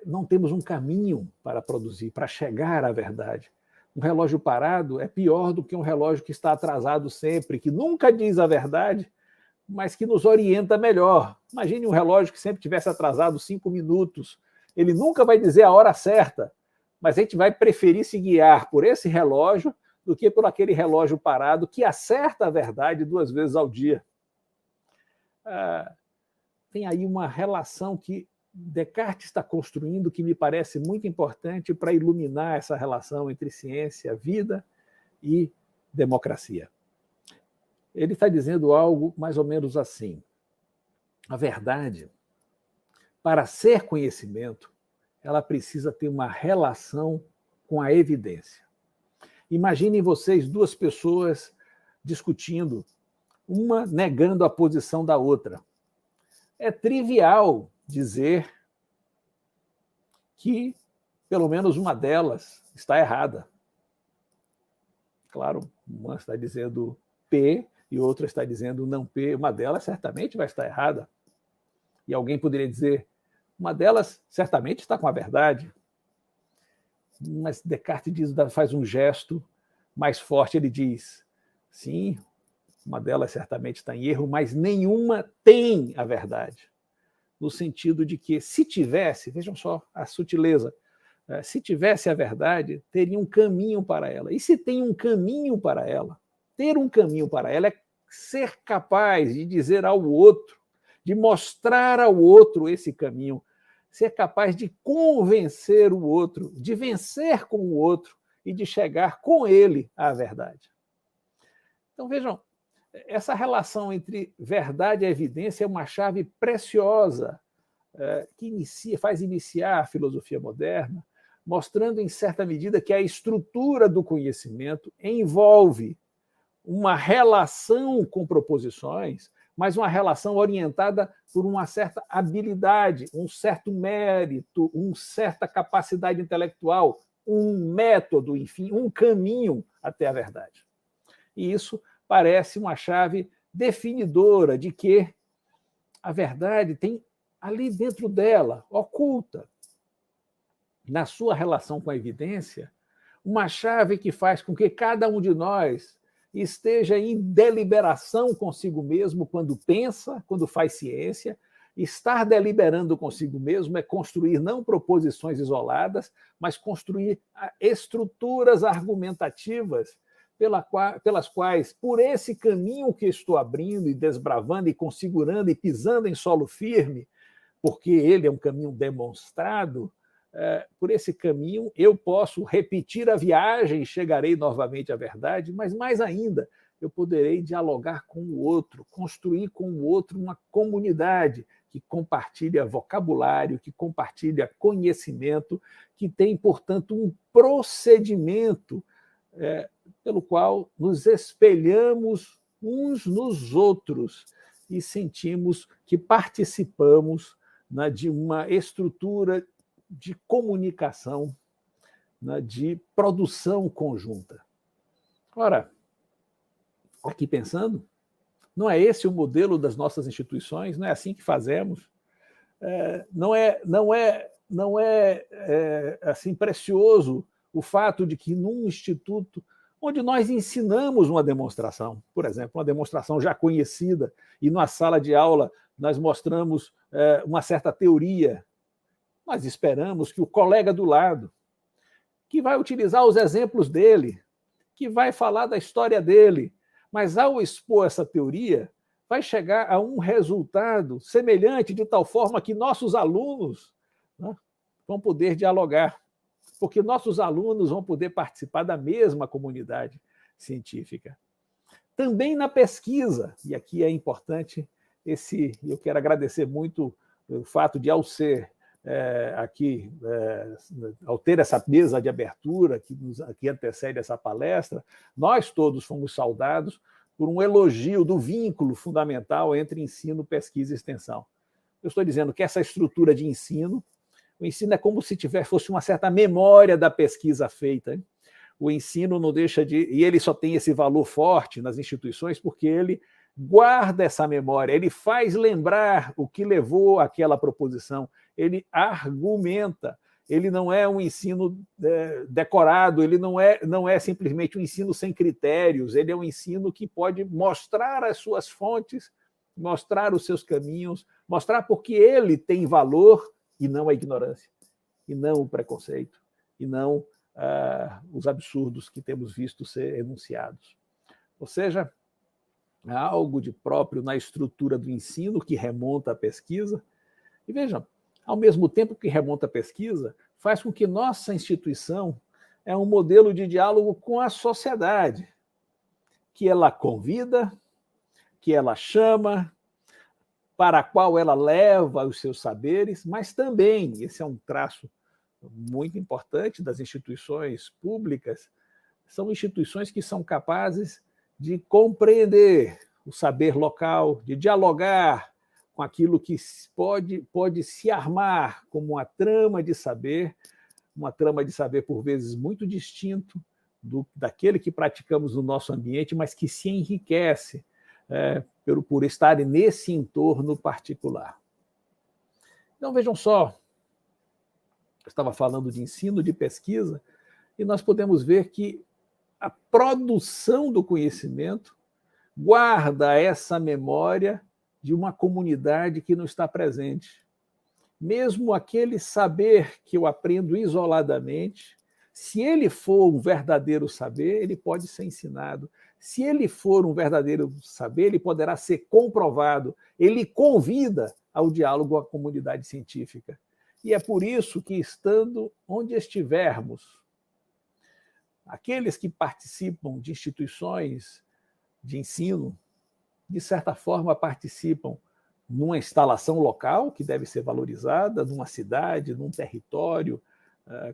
Speaker 8: Não temos um caminho para produzir, para chegar à verdade. Um relógio parado é pior do que um relógio que está atrasado sempre, que nunca diz a verdade, mas que nos orienta melhor. Imagine um relógio que sempre tivesse atrasado 5 minutos. Ele nunca vai dizer a hora certa, mas a gente vai preferir se guiar por esse relógio do que por aquele relógio parado que acerta a verdade 2 vezes ao dia. Tem aí uma relação que Descartes está construindo que me parece muito importante para iluminar essa relação entre ciência, vida e democracia. Ele está dizendo algo mais ou menos assim: a verdade, para ser conhecimento, ela precisa ter uma relação com a evidência. Imaginem vocês 2 pessoas discutindo, uma negando a posição da outra. É trivial dizer que pelo menos uma delas está errada. Claro, uma está dizendo P e outra está dizendo não P. Uma delas certamente vai estar errada. E alguém poderia dizer, uma delas certamente está com a verdade. Mas Descartes faz um gesto mais forte, ele diz, sim, uma delas certamente está em erro, mas nenhuma tem a verdade. No sentido de que, se tivesse, vejam só a sutileza, se tivesse a verdade, teria um caminho para ela. E se tem um caminho para ela, ter um caminho para ela é ser capaz de dizer ao outro, de mostrar ao outro esse caminho, ser capaz de convencer o outro, de vencer com o outro e de chegar com ele à verdade. Então, vejam, essa relação entre verdade e evidência é uma chave preciosa que faz iniciar a filosofia moderna, mostrando, em certa medida, que a estrutura do conhecimento envolve uma relação com proposições, mas uma relação orientada por uma certa habilidade, um certo mérito, uma certa capacidade intelectual, um método, enfim, um caminho até a verdade. E isso parece uma chave definidora de que a verdade tem ali dentro dela, oculta, na sua relação com a evidência, uma chave que faz com que cada um de nós esteja em deliberação consigo mesmo quando pensa, quando faz ciência. Estar deliberando consigo mesmo é construir não proposições isoladas, mas construir estruturas argumentativas pelas quais, por esse caminho que estou abrindo e desbravando e configurando e pisando em solo firme, porque ele é um caminho demonstrado, por esse caminho eu posso repetir a viagem e chegarei novamente à verdade, mas mais ainda, eu poderei dialogar com o outro, construir com o outro uma comunidade que compartilha vocabulário, que compartilha conhecimento, que tem, portanto, um procedimento pelo qual nos espelhamos uns nos outros e sentimos que participamos de uma estrutura de comunicação, de produção conjunta. Ora, aqui pensando, não é esse o modelo das nossas instituições? Não é assim que fazemos? Não é assim precioso o fato de que num instituto onde nós ensinamos uma demonstração, por exemplo, uma demonstração já conhecida, e na sala de aula nós mostramos uma certa teoria, nós esperamos que o colega do lado, que vai utilizar os exemplos dele, que vai falar da história dele, mas ao expor essa teoria, vai chegar a um resultado semelhante, de tal forma que nossos alunos vão poder dialogar. porque nossos alunos vão poder participar da mesma comunidade científica. Também na pesquisa, e aqui é importante eu quero agradecer muito o fato de, ao ter essa mesa de abertura que antecede essa palestra, nós todos fomos saudados por um elogio do vínculo fundamental entre ensino, pesquisa e extensão. Eu estou dizendo que essa estrutura de ensino, o ensino é como se fosse uma certa memória da pesquisa feita, hein? O ensino não deixa de... E ele só tem esse valor forte nas instituições porque ele guarda essa memória, ele faz lembrar o que levou àquela proposição, ele argumenta, ele não é um ensino decorado, ele não é simplesmente um ensino sem critérios, ele é um ensino que pode mostrar as suas fontes, mostrar os seus caminhos, mostrar porque ele tem valor e não a ignorância, e não o preconceito, e não os absurdos que temos visto ser enunciados. Ou seja, há algo de próprio na estrutura do ensino que remonta à pesquisa. E vejam, ao mesmo tempo que remonta à pesquisa, faz com que nossa instituição é um modelo de diálogo com a sociedade, que ela convida, que ela chama, para a qual ela leva os seus saberes, mas também, esse é um traço muito importante das instituições públicas, são instituições que são capazes de compreender o saber local, de dialogar com aquilo que pode se armar como uma trama de saber por vezes muito distinto daquele que praticamos no nosso ambiente, mas que se enriquece por estar nesse entorno particular. Então, vejam só, eu estava falando de ensino, de pesquisa, e nós podemos ver que a produção do conhecimento guarda essa memória de uma comunidade que não está presente. Mesmo aquele saber que eu aprendo isoladamente, se ele for um verdadeiro saber, ele pode ser ensinado. Se ele for um verdadeiro saber, ele poderá ser comprovado. Ele convida ao diálogo à comunidade científica. E é por isso que, estando onde estivermos, aqueles que participam de instituições de ensino, de certa forma, participam numa instalação local que deve ser valorizada, numa cidade, num território,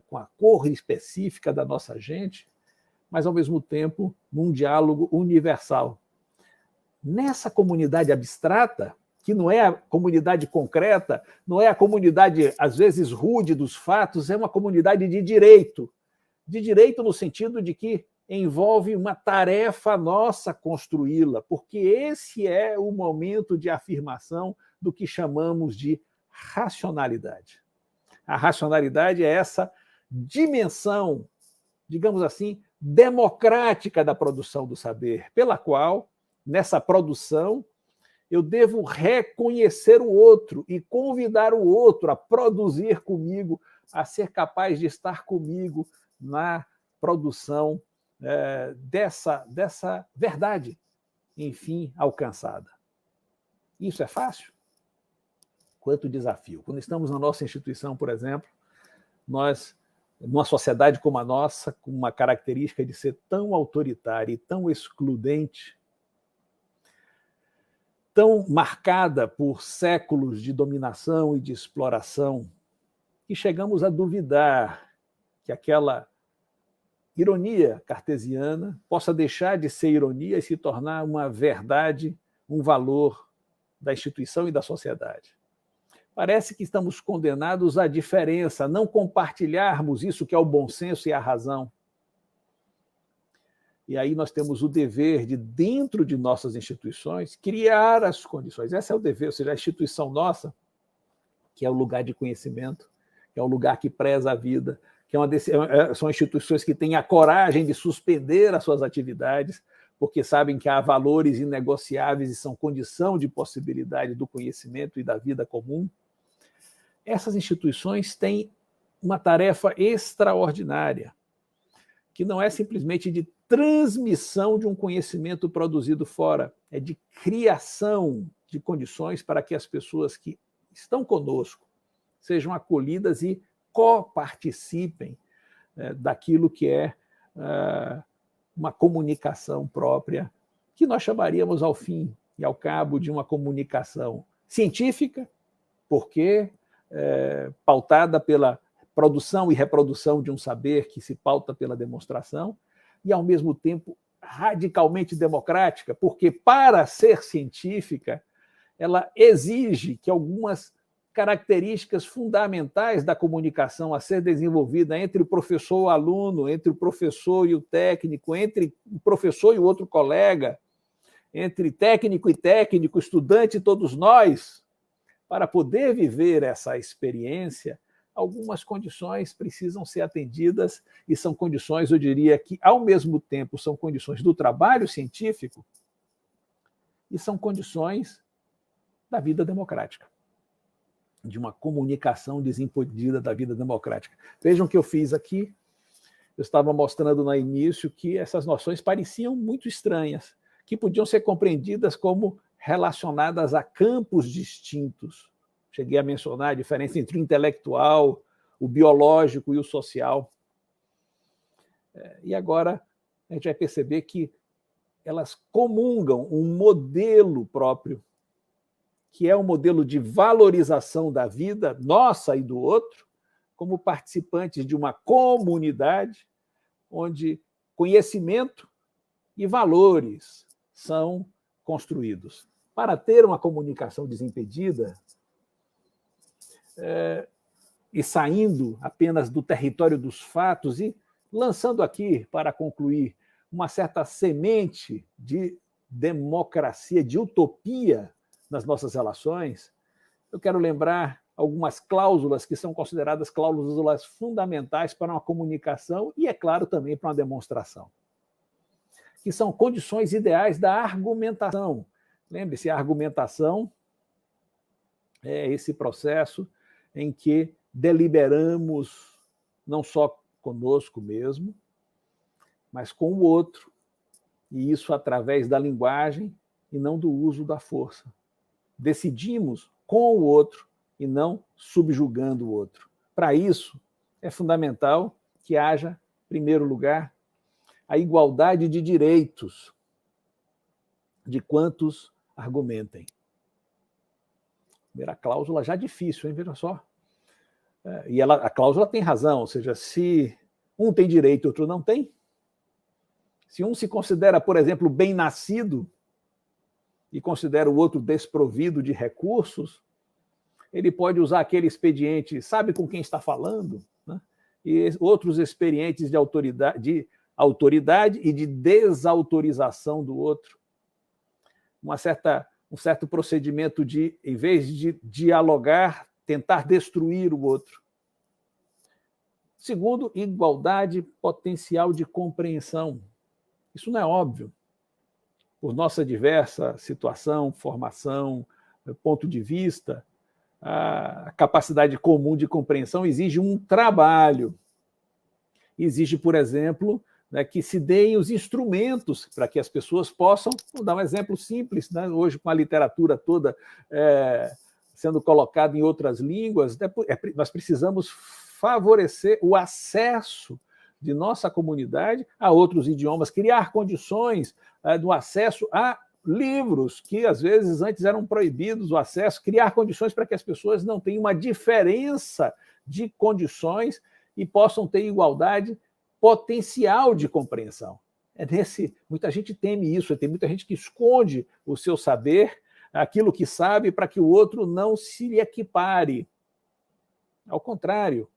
Speaker 8: com a cor específica da nossa gente, mas, ao mesmo tempo, num diálogo universal. Nessa comunidade abstrata, que não é a comunidade concreta, não é a comunidade, às vezes, rude dos fatos, é uma comunidade de direito no sentido de que envolve uma tarefa nossa construí-la, porque esse é o momento de afirmação do que chamamos de racionalidade. A racionalidade é essa dimensão, digamos assim, democrática da produção do saber, pela qual, nessa produção, eu devo reconhecer o outro e convidar o outro a produzir comigo, a ser capaz de estar comigo na produção dessa verdade, enfim, alcançada. Isso é fácil? Quanto desafio. Quando estamos na nossa instituição, por exemplo, nós, numa sociedade como a nossa, com uma característica de ser tão autoritária e tão excludente, tão marcada por séculos de dominação e de exploração, que chegamos a duvidar que aquela ironia cartesiana possa deixar de ser ironia e se tornar uma verdade, um valor da instituição e da sociedade. Parece que estamos condenados à diferença, a não compartilharmos isso que é o bom senso e a razão. E aí nós temos o dever de, dentro de nossas instituições, criar as condições. Esse é o dever, ou seja, a instituição nossa, que é o lugar de conhecimento, que é o lugar que preza a vida, que são instituições que têm a coragem de suspender as suas atividades, porque sabem que há valores inegociáveis e são condição de possibilidade do conhecimento e da vida comum. Essas instituições têm uma tarefa extraordinária, que não é simplesmente de transmissão de um conhecimento produzido fora, é de criação de condições para que as pessoas que estão conosco sejam acolhidas e coparticipem daquilo que é uma comunicação própria, que nós chamaríamos, ao fim e ao cabo, de uma comunicação científica, porque pautada pela produção e reprodução de um saber que se pauta pela demonstração, e, ao mesmo tempo, radicalmente democrática, porque, para ser científica, ela exige que algumas características fundamentais da comunicação a ser desenvolvida entre o professor e o aluno, entre o professor e o técnico, entre o professor e o outro colega, entre técnico e técnico, estudante e todos nós, para poder viver essa experiência, algumas condições precisam ser atendidas, e são condições, eu diria, que, ao mesmo tempo, são condições do trabalho científico e são condições da vida democrática, de uma comunicação desimpedida da vida democrática. Vejam o que eu fiz aqui. Eu estava mostrando no início que essas noções pareciam muito estranhas, que podiam ser compreendidas como relacionadas a campos distintos. Cheguei a mencionar a diferença entre o intelectual, o biológico e o social. E agora a gente vai perceber que elas comungam um modelo próprio, que é um modelo de valorização da vida nossa e do outro, como participantes de uma comunidade onde conhecimento e valores são construídos. Para ter uma comunicação desimpedida, e saindo apenas do território dos fatos e lançando aqui, para concluir, uma certa semente de democracia, de utopia nas nossas relações, eu quero lembrar algumas cláusulas que são consideradas cláusulas fundamentais para uma comunicação e, é claro, também para uma demonstração, que são condições ideais da argumentação. Lembre-se, a argumentação é esse processo em que deliberamos não só conosco mesmo, mas com o outro, e isso através da linguagem e não do uso da força. Decidimos com o outro e não subjugando o outro. Para isso, é fundamental que haja, em primeiro lugar, a igualdade de direitos de quantos argumentem. Primeira cláusula já difícil, hein? Veja só. E a cláusula tem razão, ou seja, se um tem direito e outro não tem, se um se considera, por exemplo, bem-nascido e considera o outro desprovido de recursos, ele pode usar aquele expediente, sabe com quem está falando, né? E outros expedientes de autoridade e de desautorização do outro. Um certo procedimento de, em vez de dialogar, tentar destruir o outro. Segundo, igualdade potencial de compreensão. Isso não é óbvio. Por nossa diversa situação, formação, ponto de vista, a capacidade comum de compreensão exige um trabalho. Exige, por exemplo, que se deem os instrumentos para que as pessoas possam, vou dar um exemplo simples, né? Hoje, com a literatura toda sendo colocada em outras línguas, nós precisamos favorecer o acesso de nossa comunidade a outros idiomas, criar condições do acesso a livros que, às vezes, antes eram proibidos o acesso, criar condições para que as pessoas não tenham uma diferença de condições e possam ter igualdade potencial de compreensão. Muita gente teme isso, tem muita gente que esconde o seu saber, aquilo que sabe, para que o outro não se lhe equipare. Ao contrário,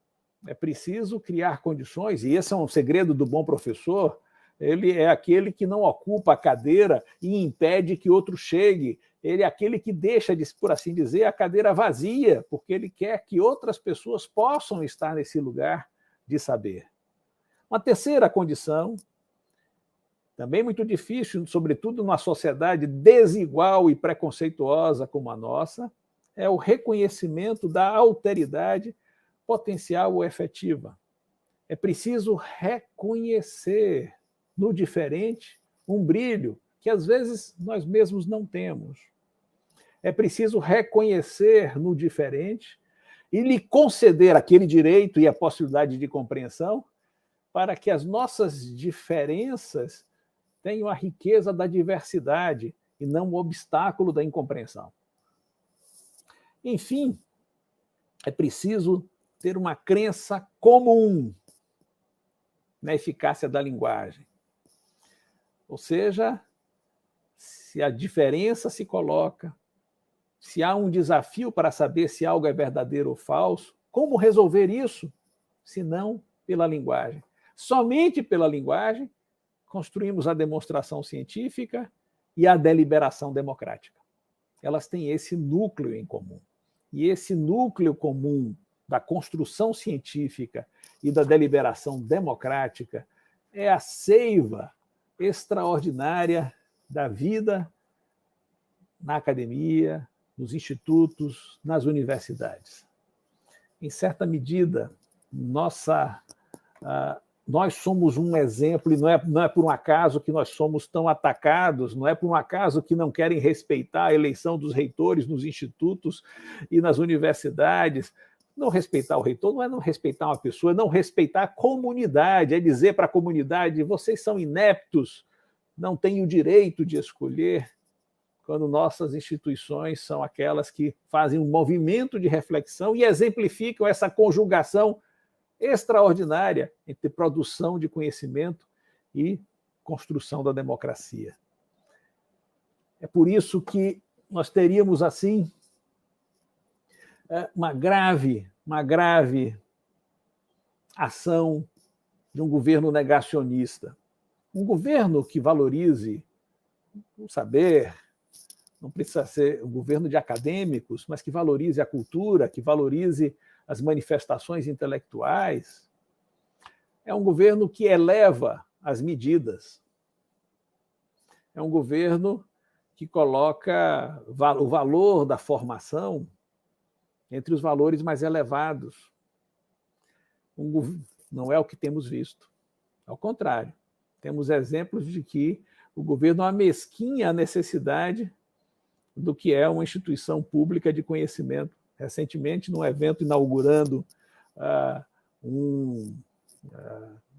Speaker 8: é preciso criar condições, e esse é um segredo do bom professor, ele é aquele que não ocupa a cadeira e impede que outro chegue, ele é aquele que deixa, por assim dizer, a cadeira vazia, porque ele quer que outras pessoas possam estar nesse lugar de saber. Uma terceira condição, também muito difícil, sobretudo numa sociedade desigual e preconceituosa como a nossa, é o reconhecimento da alteridade potencial ou efetiva. É preciso reconhecer no diferente um brilho que, às vezes, nós mesmos não temos. É preciso reconhecer no diferente e lhe conceder aquele direito e a possibilidade de compreensão para que as nossas diferenças tenham a riqueza da diversidade e não o obstáculo da incompreensão. Enfim, é preciso ter uma crença comum na eficácia da linguagem. Ou seja, se a diferença se coloca, se há um desafio para saber se algo é verdadeiro ou falso, como resolver isso, se não pela linguagem? Somente pela linguagem construímos a demonstração científica e a deliberação democrática. Elas têm esse núcleo em comum. E esse núcleo comum da construção científica e da deliberação democrática é a seiva extraordinária da vida na academia, nos institutos, nas universidades. Em certa medida, nós somos um exemplo, e não é por um acaso que nós somos tão atacados, não é por um acaso que não querem respeitar a eleição dos reitores nos institutos e nas universidades. Não respeitar o reitor não é não respeitar uma pessoa, é não respeitar a comunidade, é dizer para a comunidade: vocês são ineptos, não têm o direito de escolher, quando nossas instituições são aquelas que fazem um movimento de reflexão e exemplificam essa conjugação extraordinária entre produção de conhecimento e construção da democracia. É por isso que nós teríamos, assim, uma grave ação de um governo negacionista. Um governo que valorize o saber, não precisa ser um governo de acadêmicos, mas que valorize a cultura, que valorize as manifestações intelectuais. É um governo que eleva as medidas. É um governo que coloca o valor da formação entre os valores mais elevados. Não é o que temos visto. Ao contrário, temos exemplos de que o governo amesquinha a necessidade do que é uma instituição pública de conhecimento. Recentemente, num evento inaugurando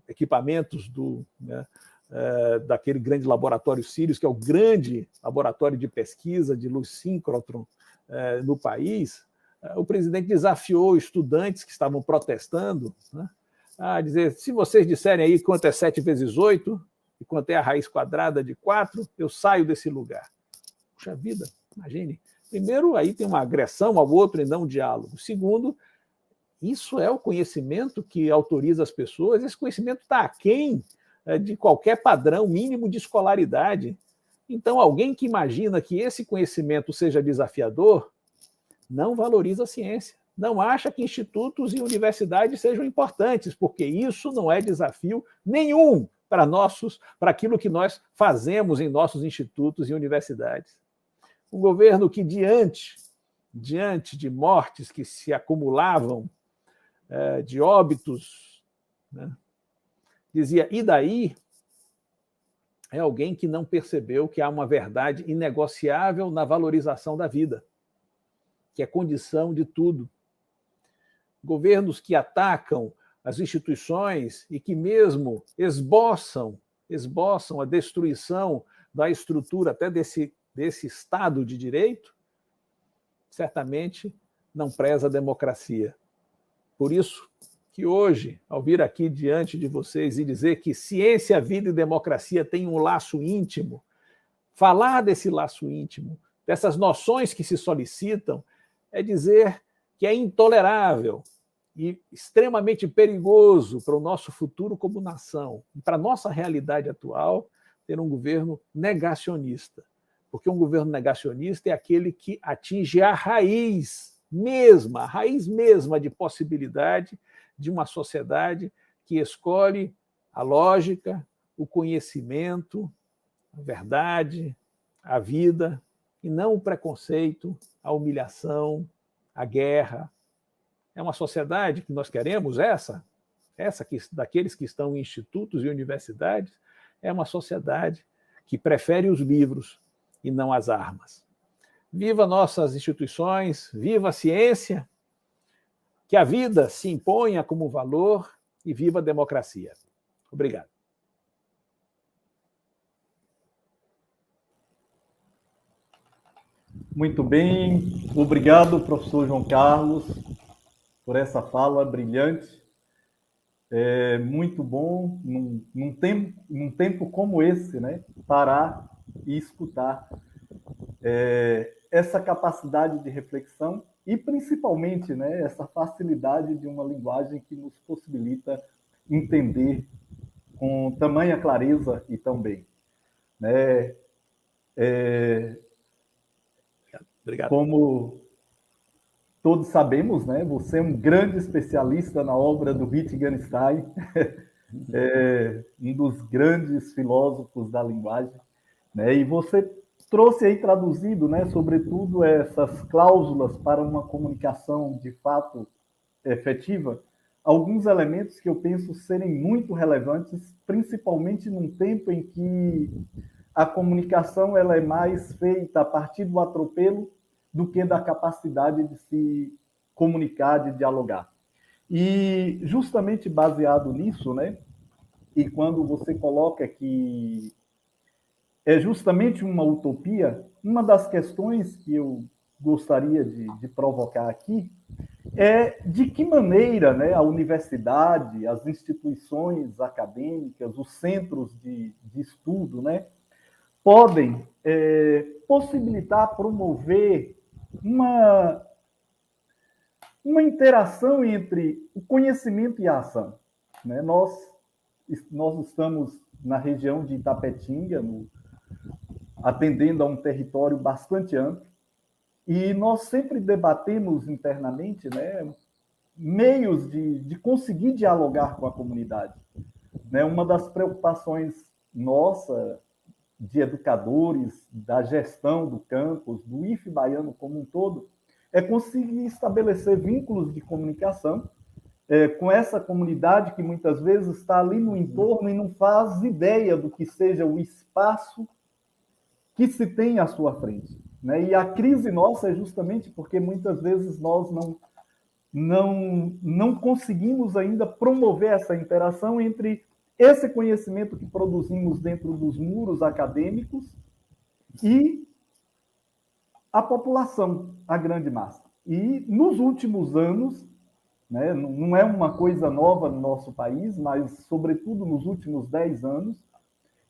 Speaker 8: equipamentos daquele grande laboratório Sirius, que é o grande laboratório de pesquisa de luz síncrotron no país, o presidente desafiou estudantes que estavam protestando, né, a dizer: se vocês disserem aí quanto é 7 vezes 8 e quanto é a raiz quadrada de 4, eu saio desse lugar. Puxa vida, imagine. Primeiro, aí tem uma agressão ao outro e não um diálogo. Segundo, isso é o conhecimento que autoriza as pessoas. Esse conhecimento está aquém de qualquer padrão mínimo de escolaridade. Então, alguém que imagina que esse conhecimento seja desafiador não valoriza a ciência, não acha que institutos e universidades sejam importantes, porque isso não é desafio nenhum para aquilo que nós fazemos em nossos institutos e universidades. Um governo que, diante de mortes que se acumulavam, de óbitos, né, dizia: e daí? É alguém que não percebeu que há uma verdade inegociável na valorização da vida, que é condição de tudo. Governos que atacam as instituições e que mesmo esboçam a destruição da estrutura até desse Estado de direito, certamente não preza a democracia. Por isso que hoje, ao vir aqui diante de vocês e dizer que ciência, vida e democracia têm um laço íntimo, falar desse laço íntimo, dessas noções que se solicitam, é dizer que é intolerável e extremamente perigoso para o nosso futuro como nação e para a nossa realidade atual ter um governo negacionista. Porque um governo negacionista é aquele que atinge a raiz mesma de possibilidade de uma sociedade que escolhe a lógica, o conhecimento, a verdade, a vida, e não o preconceito, a humilhação, a guerra. É uma sociedade que nós queremos, essa daqueles que estão em institutos e universidades, é uma sociedade que prefere os livros e não as armas. Viva nossas instituições, viva a ciência, que a vida se imponha como valor e viva a democracia. Obrigado.
Speaker 7: Muito bem. Obrigado, professor João Carlos, por essa fala brilhante. É muito bom, num tempo como esse, né, parar e escutar essa capacidade de reflexão e, principalmente, né, essa facilidade de uma linguagem que nos possibilita entender com tamanha clareza e tão bem. Né?
Speaker 8: Obrigado.
Speaker 7: Como todos sabemos, né, você é um grande especialista na obra do Wittgenstein, um dos grandes filósofos da linguagem, né, e você trouxe aí traduzido, né, sobretudo essas cláusulas para uma comunicação de fato efetiva, alguns elementos que eu penso serem muito relevantes, principalmente num tempo em que a comunicação ela é mais feita a partir do atropelo do que da capacidade de se comunicar, de dialogar. E justamente baseado nisso, né, e quando você coloca que é justamente uma utopia, uma das questões que eu gostaria de provocar aqui é de que maneira, né, a universidade, as instituições acadêmicas, os centros de estudo, né, podem possibilitar, promover uma interação entre o conhecimento e a ação. Né? Nós estamos na região de Itapetinga, atendendo a um território bastante amplo, e nós sempre debatemos internamente, né, meios de conseguir dialogar com a comunidade. Né? Uma das preocupações nossa, de educadores, da gestão do campus, do IF baiano como um todo, é conseguir estabelecer vínculos de comunicação com essa comunidade que muitas vezes está ali no entorno e não faz ideia do que seja o espaço que se tem à sua frente. Né? E a crise nossa é justamente porque muitas vezes nós não conseguimos ainda promover essa interação entre esse conhecimento que produzimos dentro dos muros acadêmicos e a população, a grande massa. E nos últimos anos, né, não é uma coisa nova no nosso país, mas, sobretudo, nos últimos 10 anos,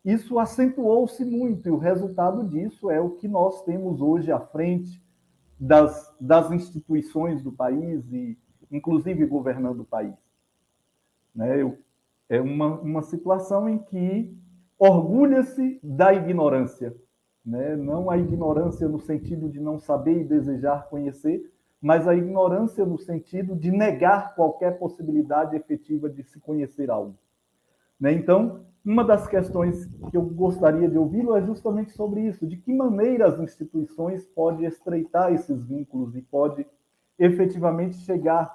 Speaker 7: isso acentuou-se muito, e o resultado disso é o que nós temos hoje à frente das instituições do país, e inclusive governando o país. Né? É uma situação em que orgulha-se da ignorância, né? Não a ignorância no sentido de não saber e desejar conhecer, mas a ignorância no sentido de negar qualquer possibilidade efetiva de se conhecer algo. Né? Então, uma das questões que eu gostaria de ouvi-lo é justamente sobre isso, de que maneira as instituições podem estreitar esses vínculos e pode efetivamente chegar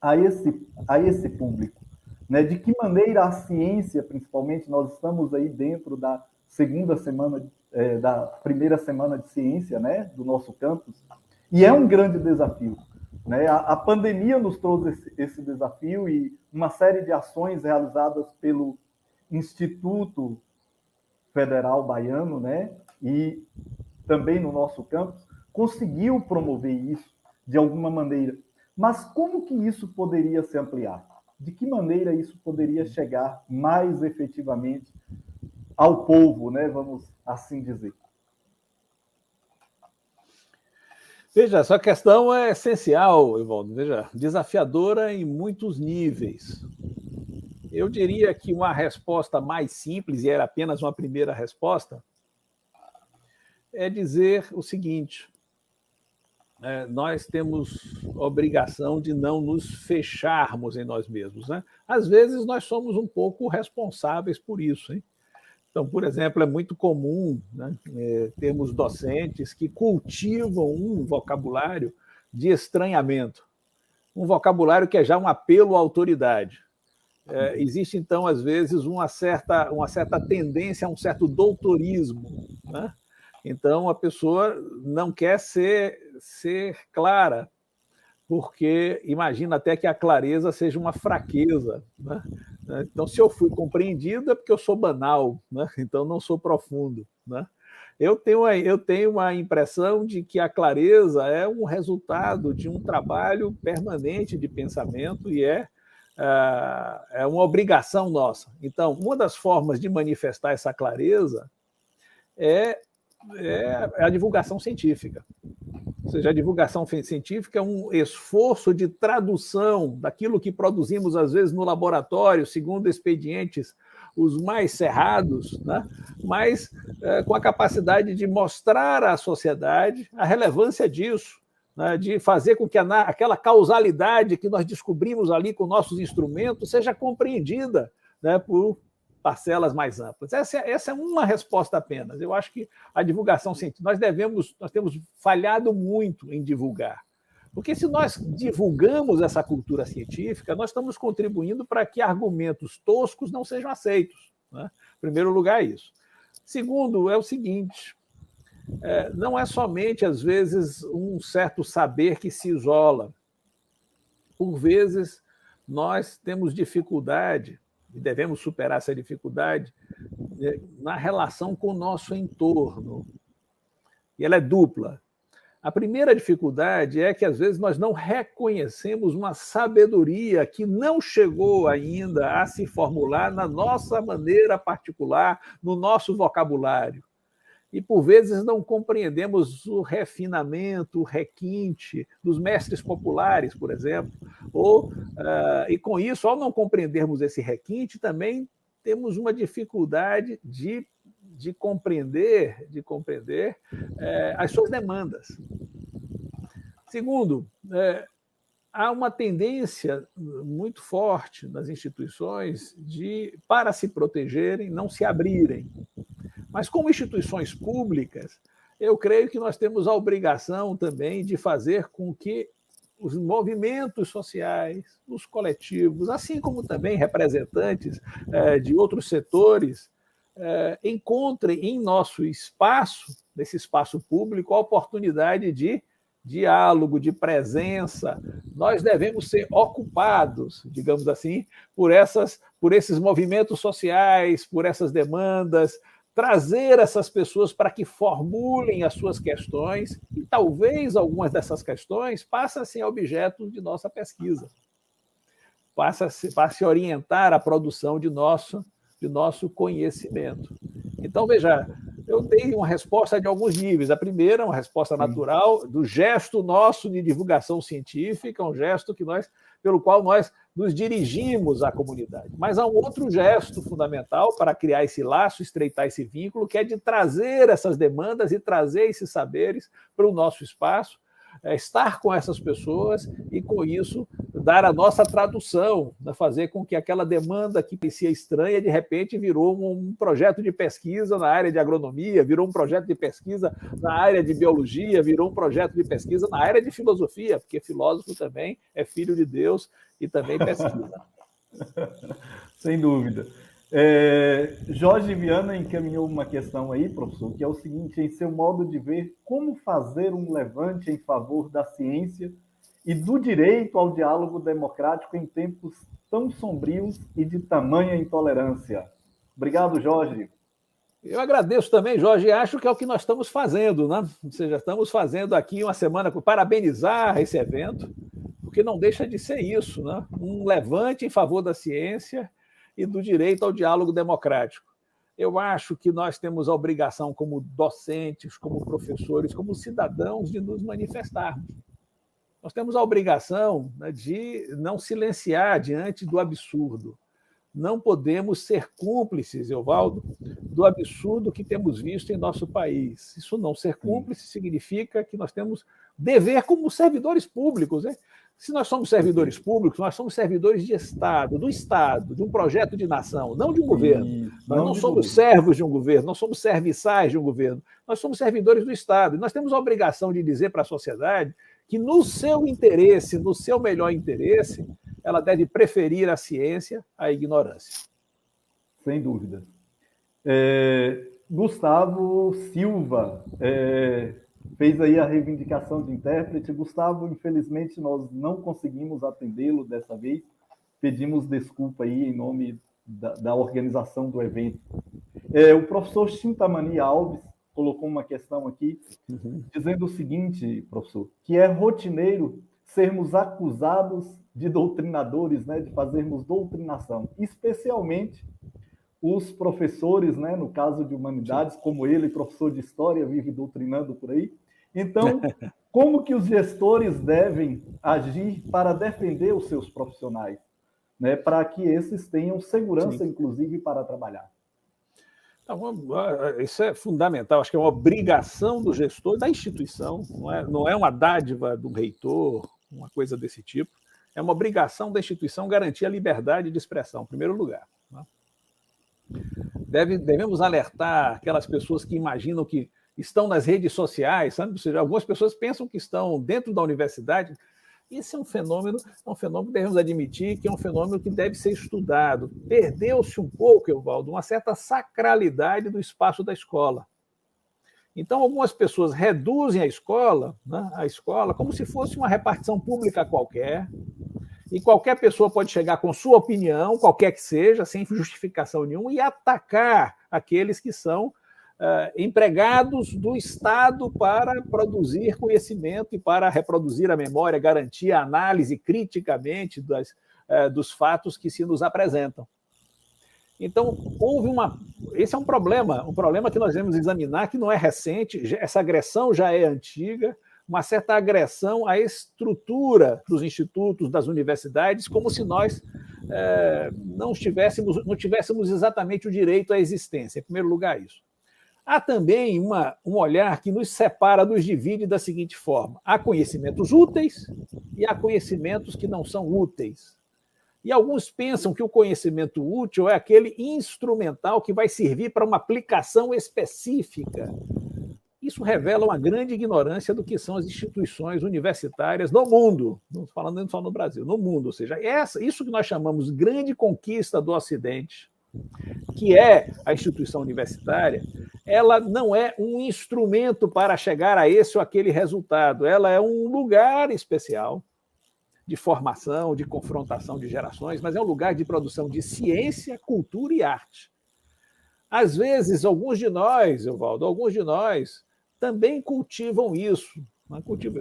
Speaker 7: a esse público. Né? De que maneira a ciência, principalmente, nós estamos aí dentro da primeira semana de ciência, né, do nosso campus, e é um grande desafio. Né? A pandemia nos trouxe esse desafio e uma série de ações realizadas pelo Instituto Federal Baiano, né, e também no nosso campus, conseguiu promover isso de alguma maneira. Mas como que isso poderia se ampliar? De que maneira isso poderia chegar mais efetivamente ao povo, né? Vamos assim dizer.
Speaker 8: Veja, essa questão é essencial, Evaldo. Veja, desafiadora em muitos níveis. Eu diria que uma resposta mais simples, e era apenas uma primeira resposta, é dizer o seguinte: nós temos obrigação de não nos fecharmos em nós mesmos. Né? Às vezes, nós somos um pouco responsáveis por isso. Hein? Então, por exemplo, é muito comum, né, termos docentes que cultivam um vocabulário de estranhamento, um vocabulário que é já um apelo à autoridade. Existe, então, às vezes, uma certa tendência a um certo doutorismo. Né? Então, a pessoa não quer ser clara, porque imagina até que a clareza seja uma fraqueza. Né? né? Então, se eu fui compreendido, é porque eu sou banal, né? Então não sou profundo, né? Eu tenho uma impressão de que a clareza é um resultado de um trabalho permanente de pensamento e é uma obrigação nossa. Então, uma das formas de manifestar essa clareza é a divulgação científica. Ou seja, a divulgação científica é um esforço de tradução daquilo que produzimos, às vezes, no laboratório, segundo expedientes os mais cerrados, né? Mas com a capacidade de mostrar à sociedade a relevância disso, né? De fazer com que aquela causalidade que nós descobrimos ali com nossos instrumentos seja compreendida, né, por parcelas mais amplas. Essa é uma resposta apenas. Eu acho que a divulgação científica, nós temos falhado muito em divulgar. Porque se nós divulgamos essa cultura científica, nós estamos contribuindo para que argumentos toscos não sejam aceitos, né? Em primeiro lugar, isso. Segundo, é o seguinte, não é somente, às vezes, um certo saber que se isola. Por vezes, nós temos dificuldade, e devemos superar essa dificuldade, na relação com o nosso entorno. E ela é dupla. A primeira dificuldade é que, às vezes, nós não reconhecemos uma sabedoria que não chegou ainda a se formular na nossa maneira particular, no nosso vocabulário. E, por vezes, não compreendemos o refinamento, o requinte dos mestres populares, por exemplo. E, com isso, ao não compreendermos esse requinte, também temos uma dificuldade de compreender as suas demandas. Segundo, há uma tendência muito forte nas instituições para se protegerem, não se abrirem. Mas, como instituições públicas, eu creio que nós temos a obrigação também de fazer com que os movimentos sociais, os coletivos, assim como também representantes de outros setores, encontrem em nosso espaço, nesse espaço público, a oportunidade de diálogo, de presença. Nós devemos ser ocupados, digamos assim, por esses movimentos sociais, por essas demandas, trazer essas pessoas para que formulem as suas questões e talvez algumas dessas questões passem a ser objeto de nossa pesquisa, passe a orientar a produção de nosso conhecimento. Então, veja, eu dei uma resposta de alguns níveis. A primeira, uma resposta natural do gesto nosso de divulgação científica, um gesto pelo qual nós nos dirigimos à comunidade. Mas há um outro gesto fundamental para criar esse laço, estreitar esse vínculo, que é de trazer essas demandas e trazer esses saberes para o nosso espaço, estar com essas pessoas e, com isso, dar a nossa tradução, fazer com que aquela demanda que parecia estranha, de repente, virou um projeto de pesquisa na área de agronomia, virou um projeto de pesquisa na área de biologia, virou um projeto de pesquisa na área de filosofia, porque filósofo também é filho de Deus e também pesquisa.
Speaker 7: Sem dúvida. Jorge Viana encaminhou uma questão aí, professor, que é o seguinte: em seu modo de ver, como fazer um levante em favor da ciência e do direito ao diálogo democrático em tempos tão sombrios e de tamanha intolerância? Obrigado, Jorge.
Speaker 8: Eu agradeço também, Jorge, e acho que é o que nós estamos fazendo, né? Ou seja, estamos fazendo aqui uma semana para parabenizar esse evento, porque não deixa de ser isso, né? Um levante em favor da ciência e do direito ao diálogo democrático. Eu acho que nós temos a obrigação, como docentes, como professores, como cidadãos, de nos manifestarmos. Nós temos a obrigação, né, de não silenciar diante do absurdo. Não podemos ser cúmplices, Evaldo, do absurdo que temos visto em nosso país. Isso não ser cúmplice significa que nós temos dever como servidores públicos, né? Se nós somos servidores públicos, nós somos servidores de Estado, de um projeto de nação, não de um governo. Nós não somos servos de um governo, não somos serviçais de um governo. Nós somos servidores do Estado. E nós temos a obrigação de dizer para a sociedade que, no seu interesse, no seu melhor interesse, ela deve preferir a ciência à ignorância.
Speaker 7: Sem dúvida. Gustavo Silva fez aí a reivindicação de intérprete. Gustavo, infelizmente, nós não conseguimos atendê-lo dessa vez, pedimos desculpa aí em nome da organização do evento. O professor Chintamani Alves colocou uma questão aqui, dizendo o seguinte, professor, que é rotineiro sermos acusados de doutrinadores, né, de fazermos doutrinação, especialmente os professores, né, no caso de humanidades, como ele, professor de história, vive doutrinando por aí. Então, como que os gestores devem agir para defender os seus profissionais, né, para que esses tenham segurança, inclusive, para trabalhar?
Speaker 8: Então, isso é fundamental, acho que é uma obrigação do gestor, da instituição, não é uma dádiva do reitor, uma coisa desse tipo, é uma obrigação da instituição garantir a liberdade de expressão, em primeiro lugar. Né? Devemos alertar aquelas pessoas que imaginam que estão nas redes sociais, sabe? Ou seja, algumas pessoas pensam que estão dentro da universidade. Esse é um fenômeno que devemos admitir que é um fenômeno que deve ser estudado. Perdeu-se um pouco, Evaldo, uma certa sacralidade do espaço da escola. Então, algumas pessoas reduzem a escola como se fosse uma repartição pública qualquer, e qualquer pessoa pode chegar com sua opinião, qualquer que seja, sem justificação nenhuma, e atacar aqueles que são empregados do Estado para produzir conhecimento e para reproduzir a memória, garantir a análise criticamente dos fatos que se nos apresentam. Então, esse é um problema que nós devemos examinar, que não é recente, essa agressão já é antiga, uma certa agressão à estrutura dos institutos, das universidades, como se nós não tivéssemos exatamente o direito à existência. Em primeiro lugar, isso. Há também um olhar que nos separa, nos divide da seguinte forma: há conhecimentos úteis e há conhecimentos que não são úteis. E alguns pensam que o conhecimento útil é aquele instrumental que vai servir para uma aplicação específica. Isso revela uma grande ignorância do que são as instituições universitárias no mundo, não estou falando só no Brasil, no mundo. Ou seja, isso que nós chamamos grande conquista do Ocidente, que é a instituição universitária, ela não é um instrumento para chegar a esse ou aquele resultado, ela é um lugar especial de formação, de confrontação de gerações, mas é um lugar de produção de ciência, cultura e arte. Às vezes, alguns de nós também cultivam isso.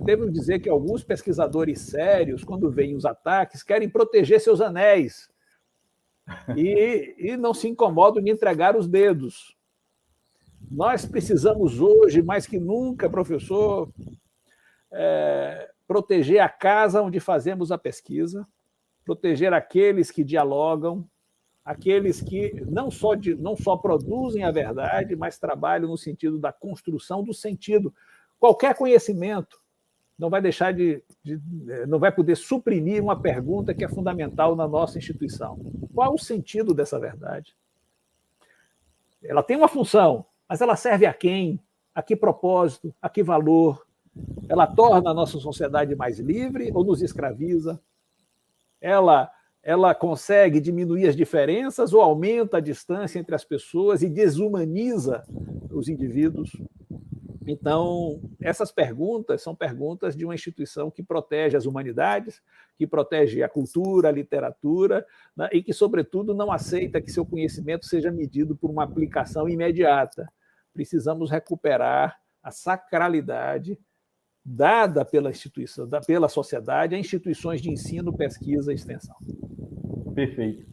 Speaker 8: Devo dizer que alguns pesquisadores sérios, quando veem os ataques, querem proteger seus anéis e não se incomodam de entregar os dedos. Nós precisamos hoje, mais que nunca, professor, proteger a casa onde fazemos a pesquisa, proteger aqueles que dialogam, aqueles que não só produzem a verdade, mas trabalham no sentido da construção do sentido. Qualquer conhecimento não vai deixar não vai poder suprimir uma pergunta que é fundamental na nossa instituição. Qual o sentido dessa verdade? Ela tem uma função, mas ela serve a quem? A que propósito? A que valor? Ela torna a nossa sociedade mais livre ou nos escraviza? Ela consegue diminuir as diferenças ou aumenta a distância entre as pessoas e desumaniza os indivíduos? Então, essas perguntas são perguntas de uma instituição que protege as humanidades, que protege a cultura, a literatura, né, e que, sobretudo, não aceita que seu conhecimento seja medido por uma aplicação imediata. Precisamos recuperar a sacralidade dada pela instituição, pela sociedade, a instituições de ensino, pesquisa e extensão.
Speaker 7: Perfeito.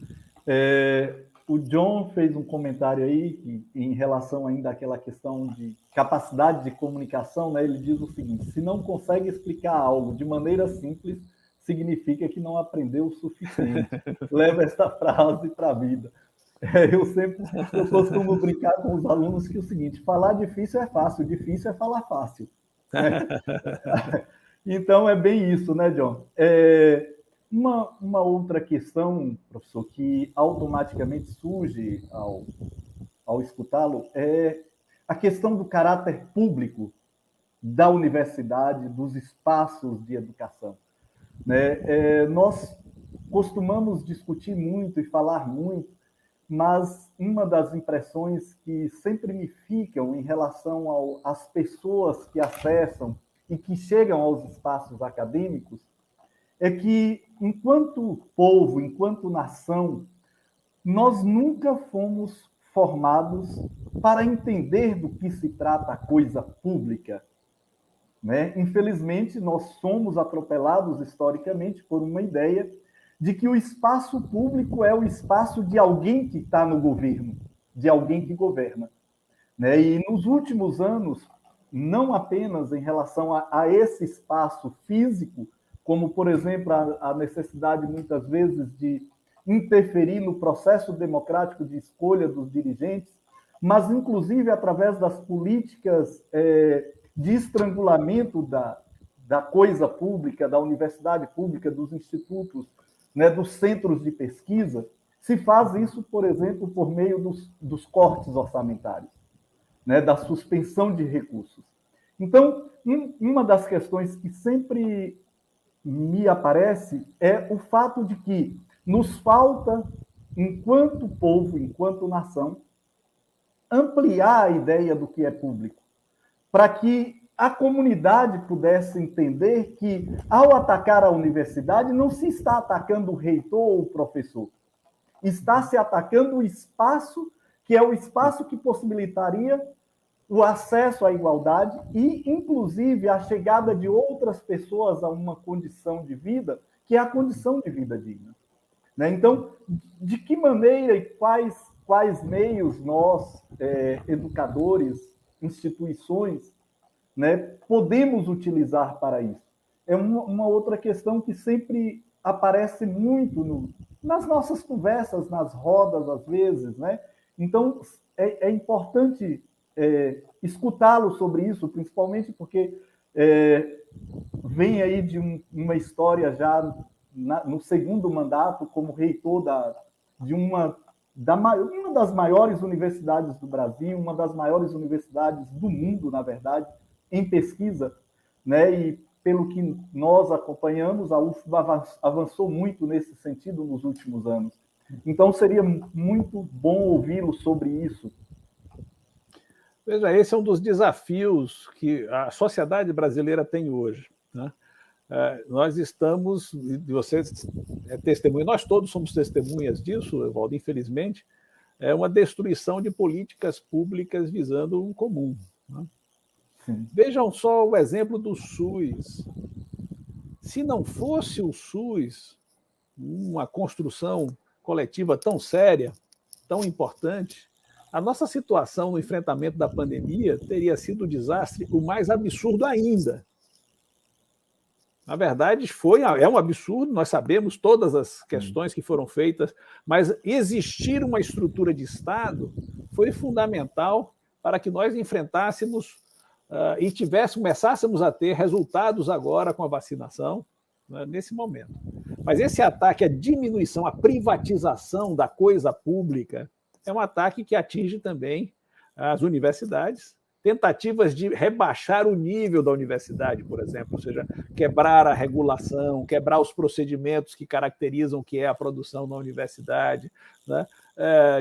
Speaker 7: O John fez um comentário aí em relação ainda àquela questão de capacidade de comunicação, né? Ele diz o seguinte: se não consegue explicar algo de maneira simples, significa que não aprendeu o suficiente. Leva esta frase para a vida. Eu costumo brincar com os alunos que é o seguinte: falar difícil é fácil, difícil é falar fácil. Então, é bem isso, né, John? Uma outra questão, professor, que automaticamente surge ao escutá-lo é a questão do caráter público da universidade, dos espaços de educação. Né? Nós costumamos discutir muito e falar muito, mas uma das impressões que sempre me ficam em relação às pessoas que acessam e que chegam aos espaços acadêmicos é que, enquanto povo, enquanto nação, nós nunca fomos formados para entender do que se trata a coisa pública, né? Infelizmente, nós somos atropelados historicamente por uma ideia de que o espaço público é o espaço de alguém que está no governo, de alguém que governa, né? E nos últimos anos, não apenas em relação a esse espaço físico, como, por exemplo, a necessidade, muitas vezes, de interferir no processo democrático de escolha dos dirigentes, mas, inclusive, através das políticas de estrangulamento da coisa pública, da universidade pública, dos institutos, né, dos centros de pesquisa, se faz isso, por exemplo, por meio dos cortes orçamentários, né, da suspensão de recursos. Então, uma das questões que sempre me aparece é o fato de que nos falta, enquanto povo, enquanto nação, ampliar a ideia do que é público, para que a comunidade pudesse entender que, ao atacar a universidade, não se está atacando o reitor ou o professor, está se atacando o espaço, que é o espaço que possibilitaria o acesso à igualdade e, inclusive, a chegada de outras pessoas a uma condição de vida, que é a condição de vida digna, né? Então, de que maneira e quais meios nós, educadores, instituições, né, podemos utilizar para isso? É uma outra questão que sempre aparece muito nas nossas conversas, nas rodas, às vezes, né? Então, é importante escutá-lo sobre isso, principalmente porque vem aí de uma história já no segundo mandato como reitor de uma das maiores universidades do Brasil, uma das maiores universidades do mundo, na verdade, em pesquisa, né? E pelo que nós acompanhamos, a UFBA avançou muito nesse sentido nos últimos anos. Então, seria muito bom ouvi-lo sobre isso.
Speaker 8: Veja, esse é um dos desafios que a sociedade brasileira tem hoje, né? Nós estamos, você é testemunha, nós todos somos testemunhas disso, Evaldo, infelizmente, é uma destruição de políticas públicas visando um comum, né? Vejam só o exemplo do SUS. Se não fosse o SUS, uma construção coletiva tão séria, tão importante, a nossa situação no enfrentamento da pandemia teria sido um desastre o mais absurdo ainda. Na verdade, é um absurdo, nós sabemos todas as questões que foram feitas, mas existir uma estrutura de Estado foi fundamental para que nós enfrentássemos e começássemos a ter resultados agora com a vacinação, né, nesse momento. Mas esse ataque à diminuição, à privatização da coisa pública, é um ataque que atinge também as universidades, tentativas de rebaixar o nível da universidade, por exemplo, ou seja, quebrar a regulação, quebrar os procedimentos que caracterizam o que é a produção na universidade, né?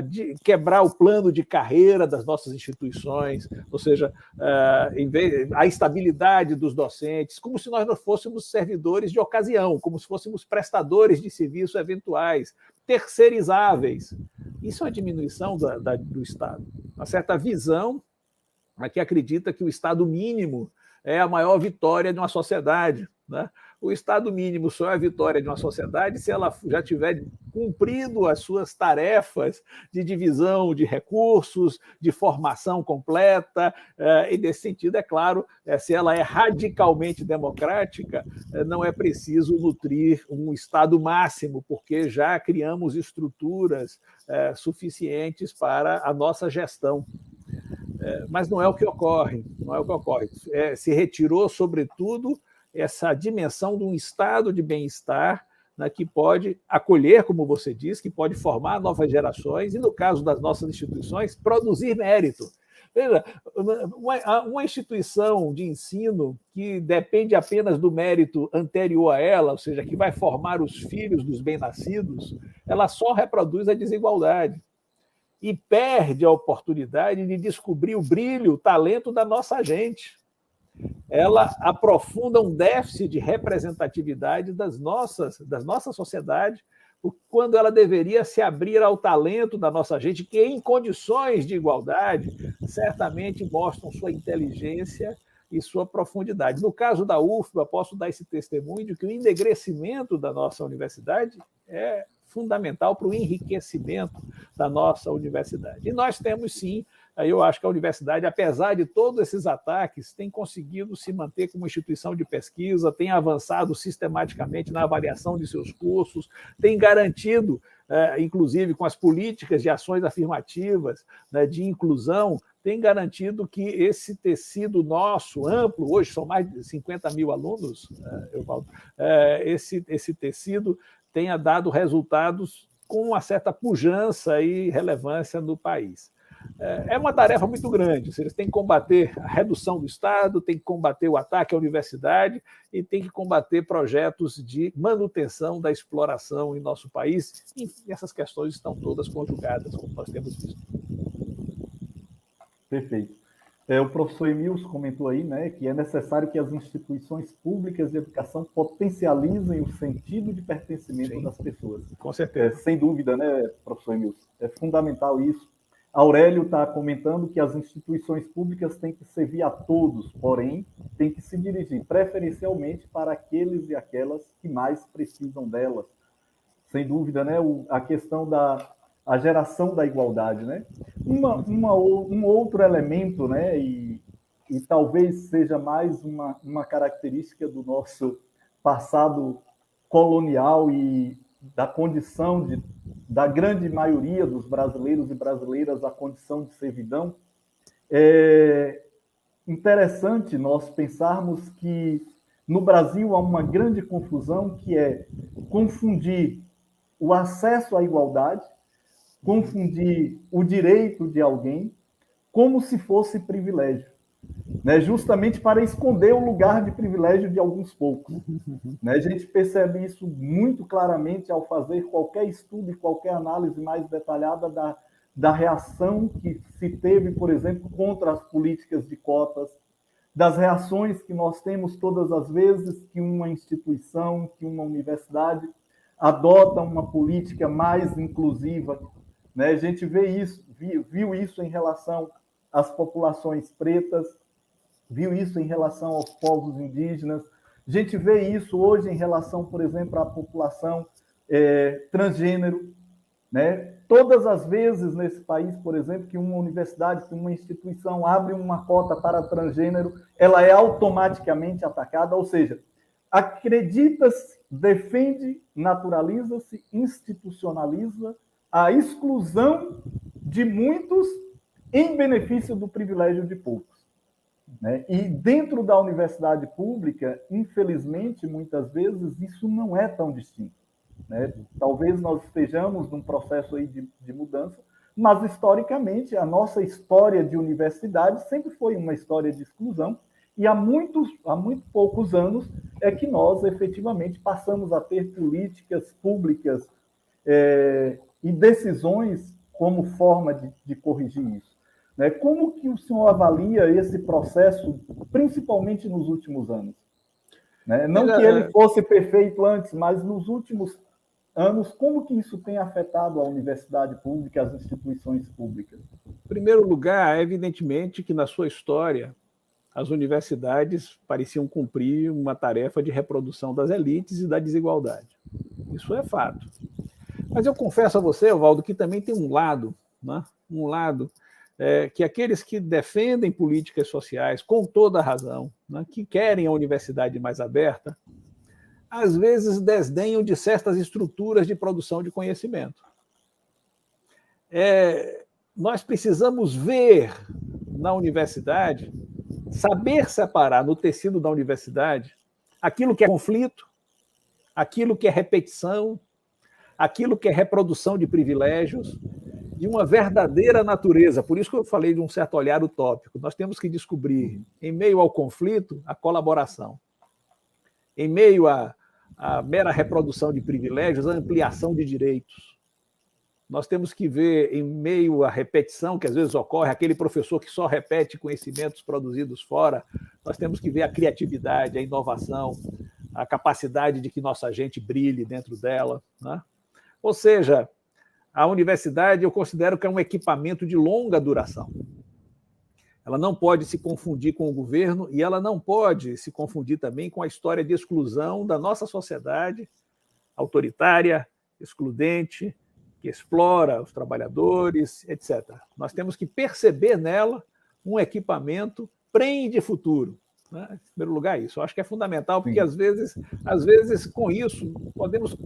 Speaker 8: De quebrar o plano de carreira das nossas instituições, ou seja, a estabilidade dos docentes, como se nós não fôssemos servidores de ocasião, como se fôssemos prestadores de serviço eventuais, terceirizáveis. Isso é uma diminuição do Estado. Uma certa visão que acredita que o Estado mínimo é a maior vitória de uma sociedade, né? O Estado mínimo só é a vitória de uma sociedade se ela já tiver cumprido as suas tarefas de divisão de recursos, de formação completa, e nesse sentido, é claro, se ela é radicalmente democrática, não é preciso nutrir um Estado máximo, porque já criamos estruturas suficientes para a nossa gestão. Mas não é o que ocorre, não é o que ocorre. Se retirou, sobretudo, essa dimensão de um estado de bem-estar, né, que pode acolher, como você diz, que pode formar novas gerações e, no caso das nossas instituições, produzir mérito. Veja, uma instituição de ensino que depende apenas do mérito anterior a ela, ou seja, que vai formar os filhos dos bem-nascidos, ela só reproduz a desigualdade e perde a oportunidade de descobrir o brilho, o talento da nossa gente. ela aprofunda um déficit de representatividade da nossa sociedade, quando ela deveria se abrir ao talento da nossa gente, que em condições de igualdade certamente mostram sua inteligência e sua profundidade. No caso da UFBA, posso dar esse testemunho de que o enegrecimento da nossa universidade é fundamental para o enriquecimento da nossa universidade. E nós temos, sim, eu acho que a universidade, apesar de todos esses ataques, tem conseguido se manter como instituição de pesquisa, tem avançado sistematicamente na avaliação de seus cursos, tem garantido, inclusive com as políticas de ações afirmativas, né, de inclusão, tem garantido que esse tecido nosso, amplo, hoje são mais de 50 mil alunos, Evaldo, esse tecido tenha dado resultados com uma certa pujança e relevância no país. É uma tarefa muito grande, vocês têm que combater a redução do Estado, tem que combater o ataque à universidade e tem que combater projetos de manutenção da exploração em nosso país. E essas questões estão todas conjugadas, como nós temos visto.
Speaker 7: Perfeito. O professor Emilson comentou aí, né, que é necessário que as instituições públicas de educação potencializem o sentido de pertencimento das pessoas.
Speaker 8: Com certeza.
Speaker 7: Sem dúvida, né, professor Emilson? É fundamental isso. Aurélio está comentando que as instituições públicas têm que servir a todos, porém, têm que se dirigir preferencialmente para aqueles e aquelas que mais precisam delas. Sem dúvida, né, a questão a geração da igualdade, né? Um outro elemento, né? E talvez seja mais uma característica do nosso passado colonial e da condição da grande maioria dos brasileiros e brasileiras, a condição de servidão. É interessante nós pensarmos que no Brasil há uma grande confusão, que é confundir o acesso à igualdade, confundir o direito de alguém como se fosse privilégio, né? Justamente para esconder o lugar de privilégio de alguns poucos, né? A gente percebe isso muito claramente ao fazer qualquer estudo e qualquer análise mais detalhada da reação que se teve, por exemplo, contra as políticas de cotas, das reações que nós temos todas as vezes que uma instituição, que uma universidade adota uma política mais inclusiva, né? A gente viu isso em relação às populações pretas, viu isso em relação aos povos indígenas, a gente vê isso hoje em relação, por exemplo, à população transgênero, né? Todas as vezes nesse país, por exemplo, que uma universidade, que uma instituição abre uma cota para transgênero, ela é automaticamente atacada, ou seja, acredita-se, defende, naturaliza-se, institucionaliza a exclusão de muitos em benefício do privilégio de poucos, né? E dentro da universidade pública, infelizmente, muitas vezes, isso não é tão distinto, né? Talvez nós estejamos num processo aí de mudança, mas, historicamente, a nossa história de universidade sempre foi uma história de exclusão, e há muito poucos anos é que nós, efetivamente, passamos a ter políticas públicas e decisões como forma de corrigir isso, né? Como que o senhor avalia esse processo, principalmente nos últimos anos, né? Não que ele fosse perfeito antes, mas nos últimos anos, como que isso tem afetado a universidade pública, as instituições públicas?
Speaker 8: Em primeiro lugar, evidentemente que na sua história, as universidades pareciam cumprir uma tarefa de reprodução das elites e da desigualdade. Isso é fato. Mas eu confesso a você, Evaldo, que também tem um lado, né? Que aqueles que defendem políticas sociais com toda a razão, né? Que querem a universidade mais aberta, às vezes desdenham de certas estruturas de produção de conhecimento. Nós precisamos ver na universidade, saber separar no tecido da universidade aquilo que é conflito, aquilo que é repetição, aquilo que é reprodução de privilégios, de uma verdadeira natureza. Por isso que eu falei de um certo olhar utópico. Nós temos que descobrir, em meio ao conflito, a colaboração. Em meio à mera reprodução de privilégios, a ampliação de direitos. Nós temos que ver, em meio à repetição, que às vezes ocorre, aquele professor que só repete conhecimentos produzidos fora, nós temos que ver a criatividade, a inovação, a capacidade de que nossa gente brilhe dentro dela, né? Ou seja, a universidade eu considero que é um equipamento de longa duração. Ela não pode se confundir com o governo e ela não pode se confundir também com a história de exclusão da nossa sociedade autoritária, excludente, que explora os trabalhadores, etc. Nós temos que perceber nela um equipamento prende futuro. Né? Em primeiro lugar, isso. Eu acho que é fundamental, porque às vezes, com isso, podemos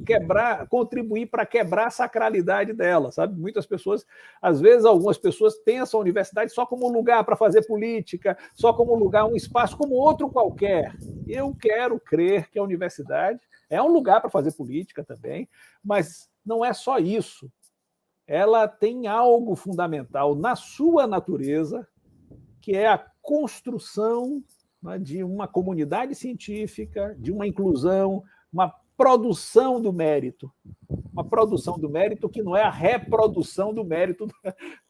Speaker 8: contribuir para quebrar a sacralidade dela, sabe? Muitas pessoas, às vezes, algumas pessoas pensam a universidade só como um lugar para fazer política, só como um lugar, um espaço como outro qualquer. Eu quero crer que a universidade é um lugar para fazer política também, mas não é só isso. Ela tem algo fundamental na sua natureza, que é a construção de uma comunidade científica, de uma inclusão, uma produção do mérito. Uma produção do mérito que não é a reprodução do mérito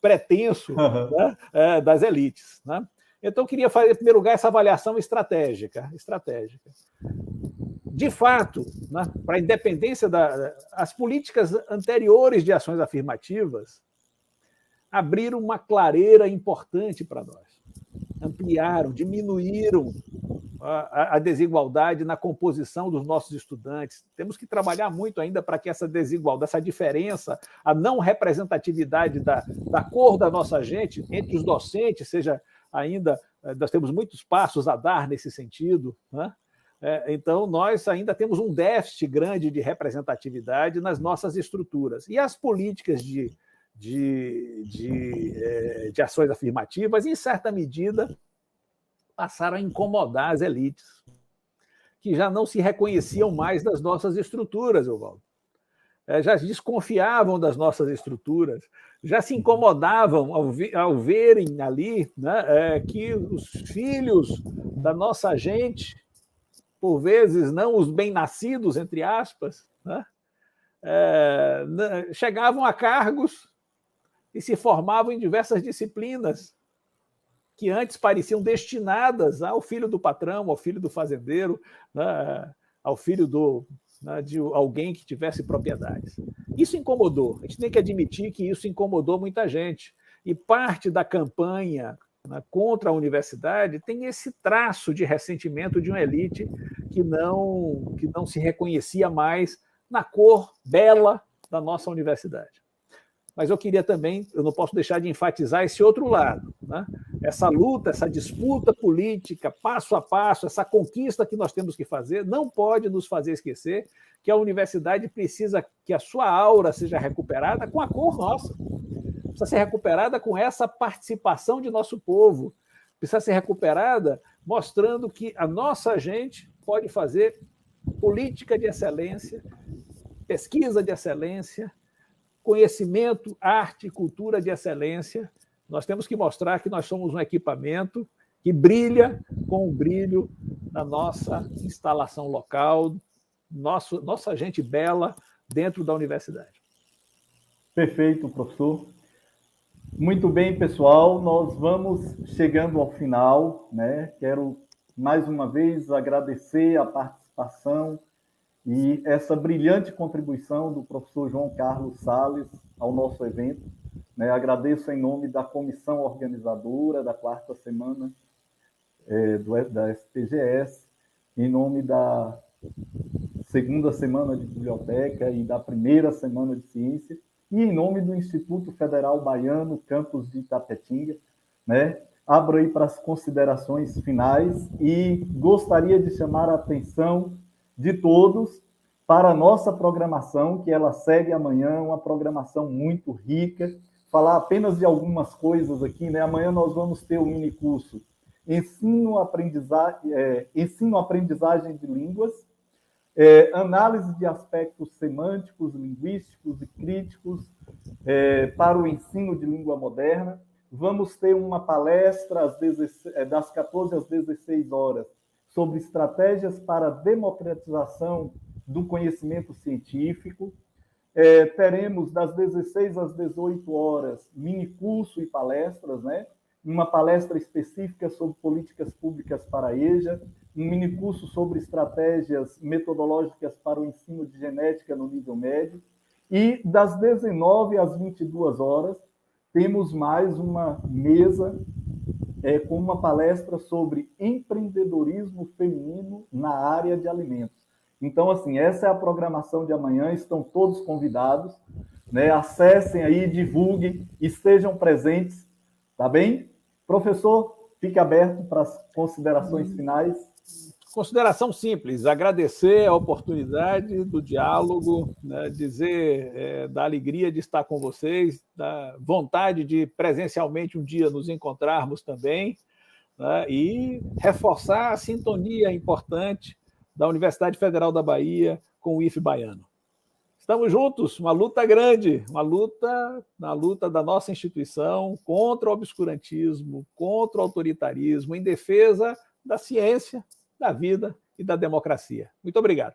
Speaker 8: pretenso das elites. Né? Então, eu queria fazer, em primeiro lugar, essa avaliação estratégica. De fato, né, para a independência as políticas anteriores de ações afirmativas abriram uma clareira importante para nós. Ampliaram, diminuíram a desigualdade na composição dos nossos estudantes. Temos que trabalhar muito ainda para que essa desigualdade, essa diferença, a não representatividade da cor da nossa gente entre os docentes, seja ainda... Nós temos muitos passos a dar nesse sentido, né? Então, nós ainda temos um déficit grande de representatividade nas nossas estruturas. E as políticas de ações afirmativas, em certa medida, passaram a incomodar as elites, que já não se reconheciam mais das nossas estruturas, Evaldo. Já desconfiavam das nossas estruturas, já se incomodavam ao verem ali, né, que os filhos da nossa gente, por vezes não os bem-nascidos, entre aspas, né, chegavam a cargos e se formavam em diversas disciplinas que antes pareciam destinadas ao filho do patrão, ao filho do fazendeiro, né, ao filho de alguém que tivesse propriedades. Isso incomodou. A gente tem que admitir que isso incomodou muita gente. E parte da campanha, né, contra a universidade tem esse traço de ressentimento de uma elite que não se reconhecia mais na cor bela da nossa universidade. Mas eu queria também, eu não posso deixar de enfatizar esse outro lado, né? Essa luta, essa disputa política, passo a passo, essa conquista que nós temos que fazer, não pode nos fazer esquecer que a universidade precisa que a sua aura seja recuperada com a cor nossa. Precisa ser recuperada com essa participação de nosso povo. Precisa ser recuperada mostrando que a nossa gente pode fazer política de excelência, pesquisa de excelência, conhecimento, arte e cultura de excelência. Nós temos que mostrar que nós somos um equipamento que brilha com o brilho da nossa instalação local, nossa gente bela dentro da universidade.
Speaker 7: Perfeito, professor. Muito bem, pessoal, nós vamos chegando ao final, né? Quero mais uma vez agradecer a participação e essa brilhante contribuição do professor João Carlos Salles ao nosso evento. Né? Agradeço em nome da comissão organizadora da 4ª semana da SPGS, em nome da 2ª semana de biblioteca e da 1ª semana de ciência, e em nome do Instituto Federal Baiano, campus de Itapetinga, né? Abro aí para as considerações finais e gostaria de chamar a atenção de todos para a nossa programação, que ela segue amanhã, uma programação muito rica. Falar apenas de algumas coisas aqui, né? Amanhã nós vamos ter o minicurso Ensino-Aprendizagem de Línguas, análise de aspectos semânticos, linguísticos e críticos para o ensino de língua moderna. Vamos ter uma palestra das 14 às 16 horas sobre estratégias para a democratização do conhecimento científico. Teremos das 16 às 18 horas minicurso e palestras, né? uma palestra específica sobre políticas públicas para a EJA, um minicurso sobre estratégias metodológicas para o ensino de genética no nível médio, e das 19 às 22 horas, temos mais uma mesa com uma palestra sobre empreendedorismo feminino na área de alimentos. Então, assim, essa é a programação de amanhã, estão todos convidados, né? Acessem aí, divulguem e estejam presentes, tá bem? Professor, fique aberto para as considerações finais.
Speaker 8: Consideração simples, agradecer a oportunidade do diálogo, né, dizer da alegria de estar com vocês, da vontade de presencialmente um dia nos encontrarmos também, né, e reforçar a sintonia importante da Universidade Federal da Bahia com o IFE baiano. Estamos juntos, uma luta grande, uma luta da nossa instituição contra o obscurantismo, contra o autoritarismo, em defesa da ciência, da vida e da democracia. Muito obrigado.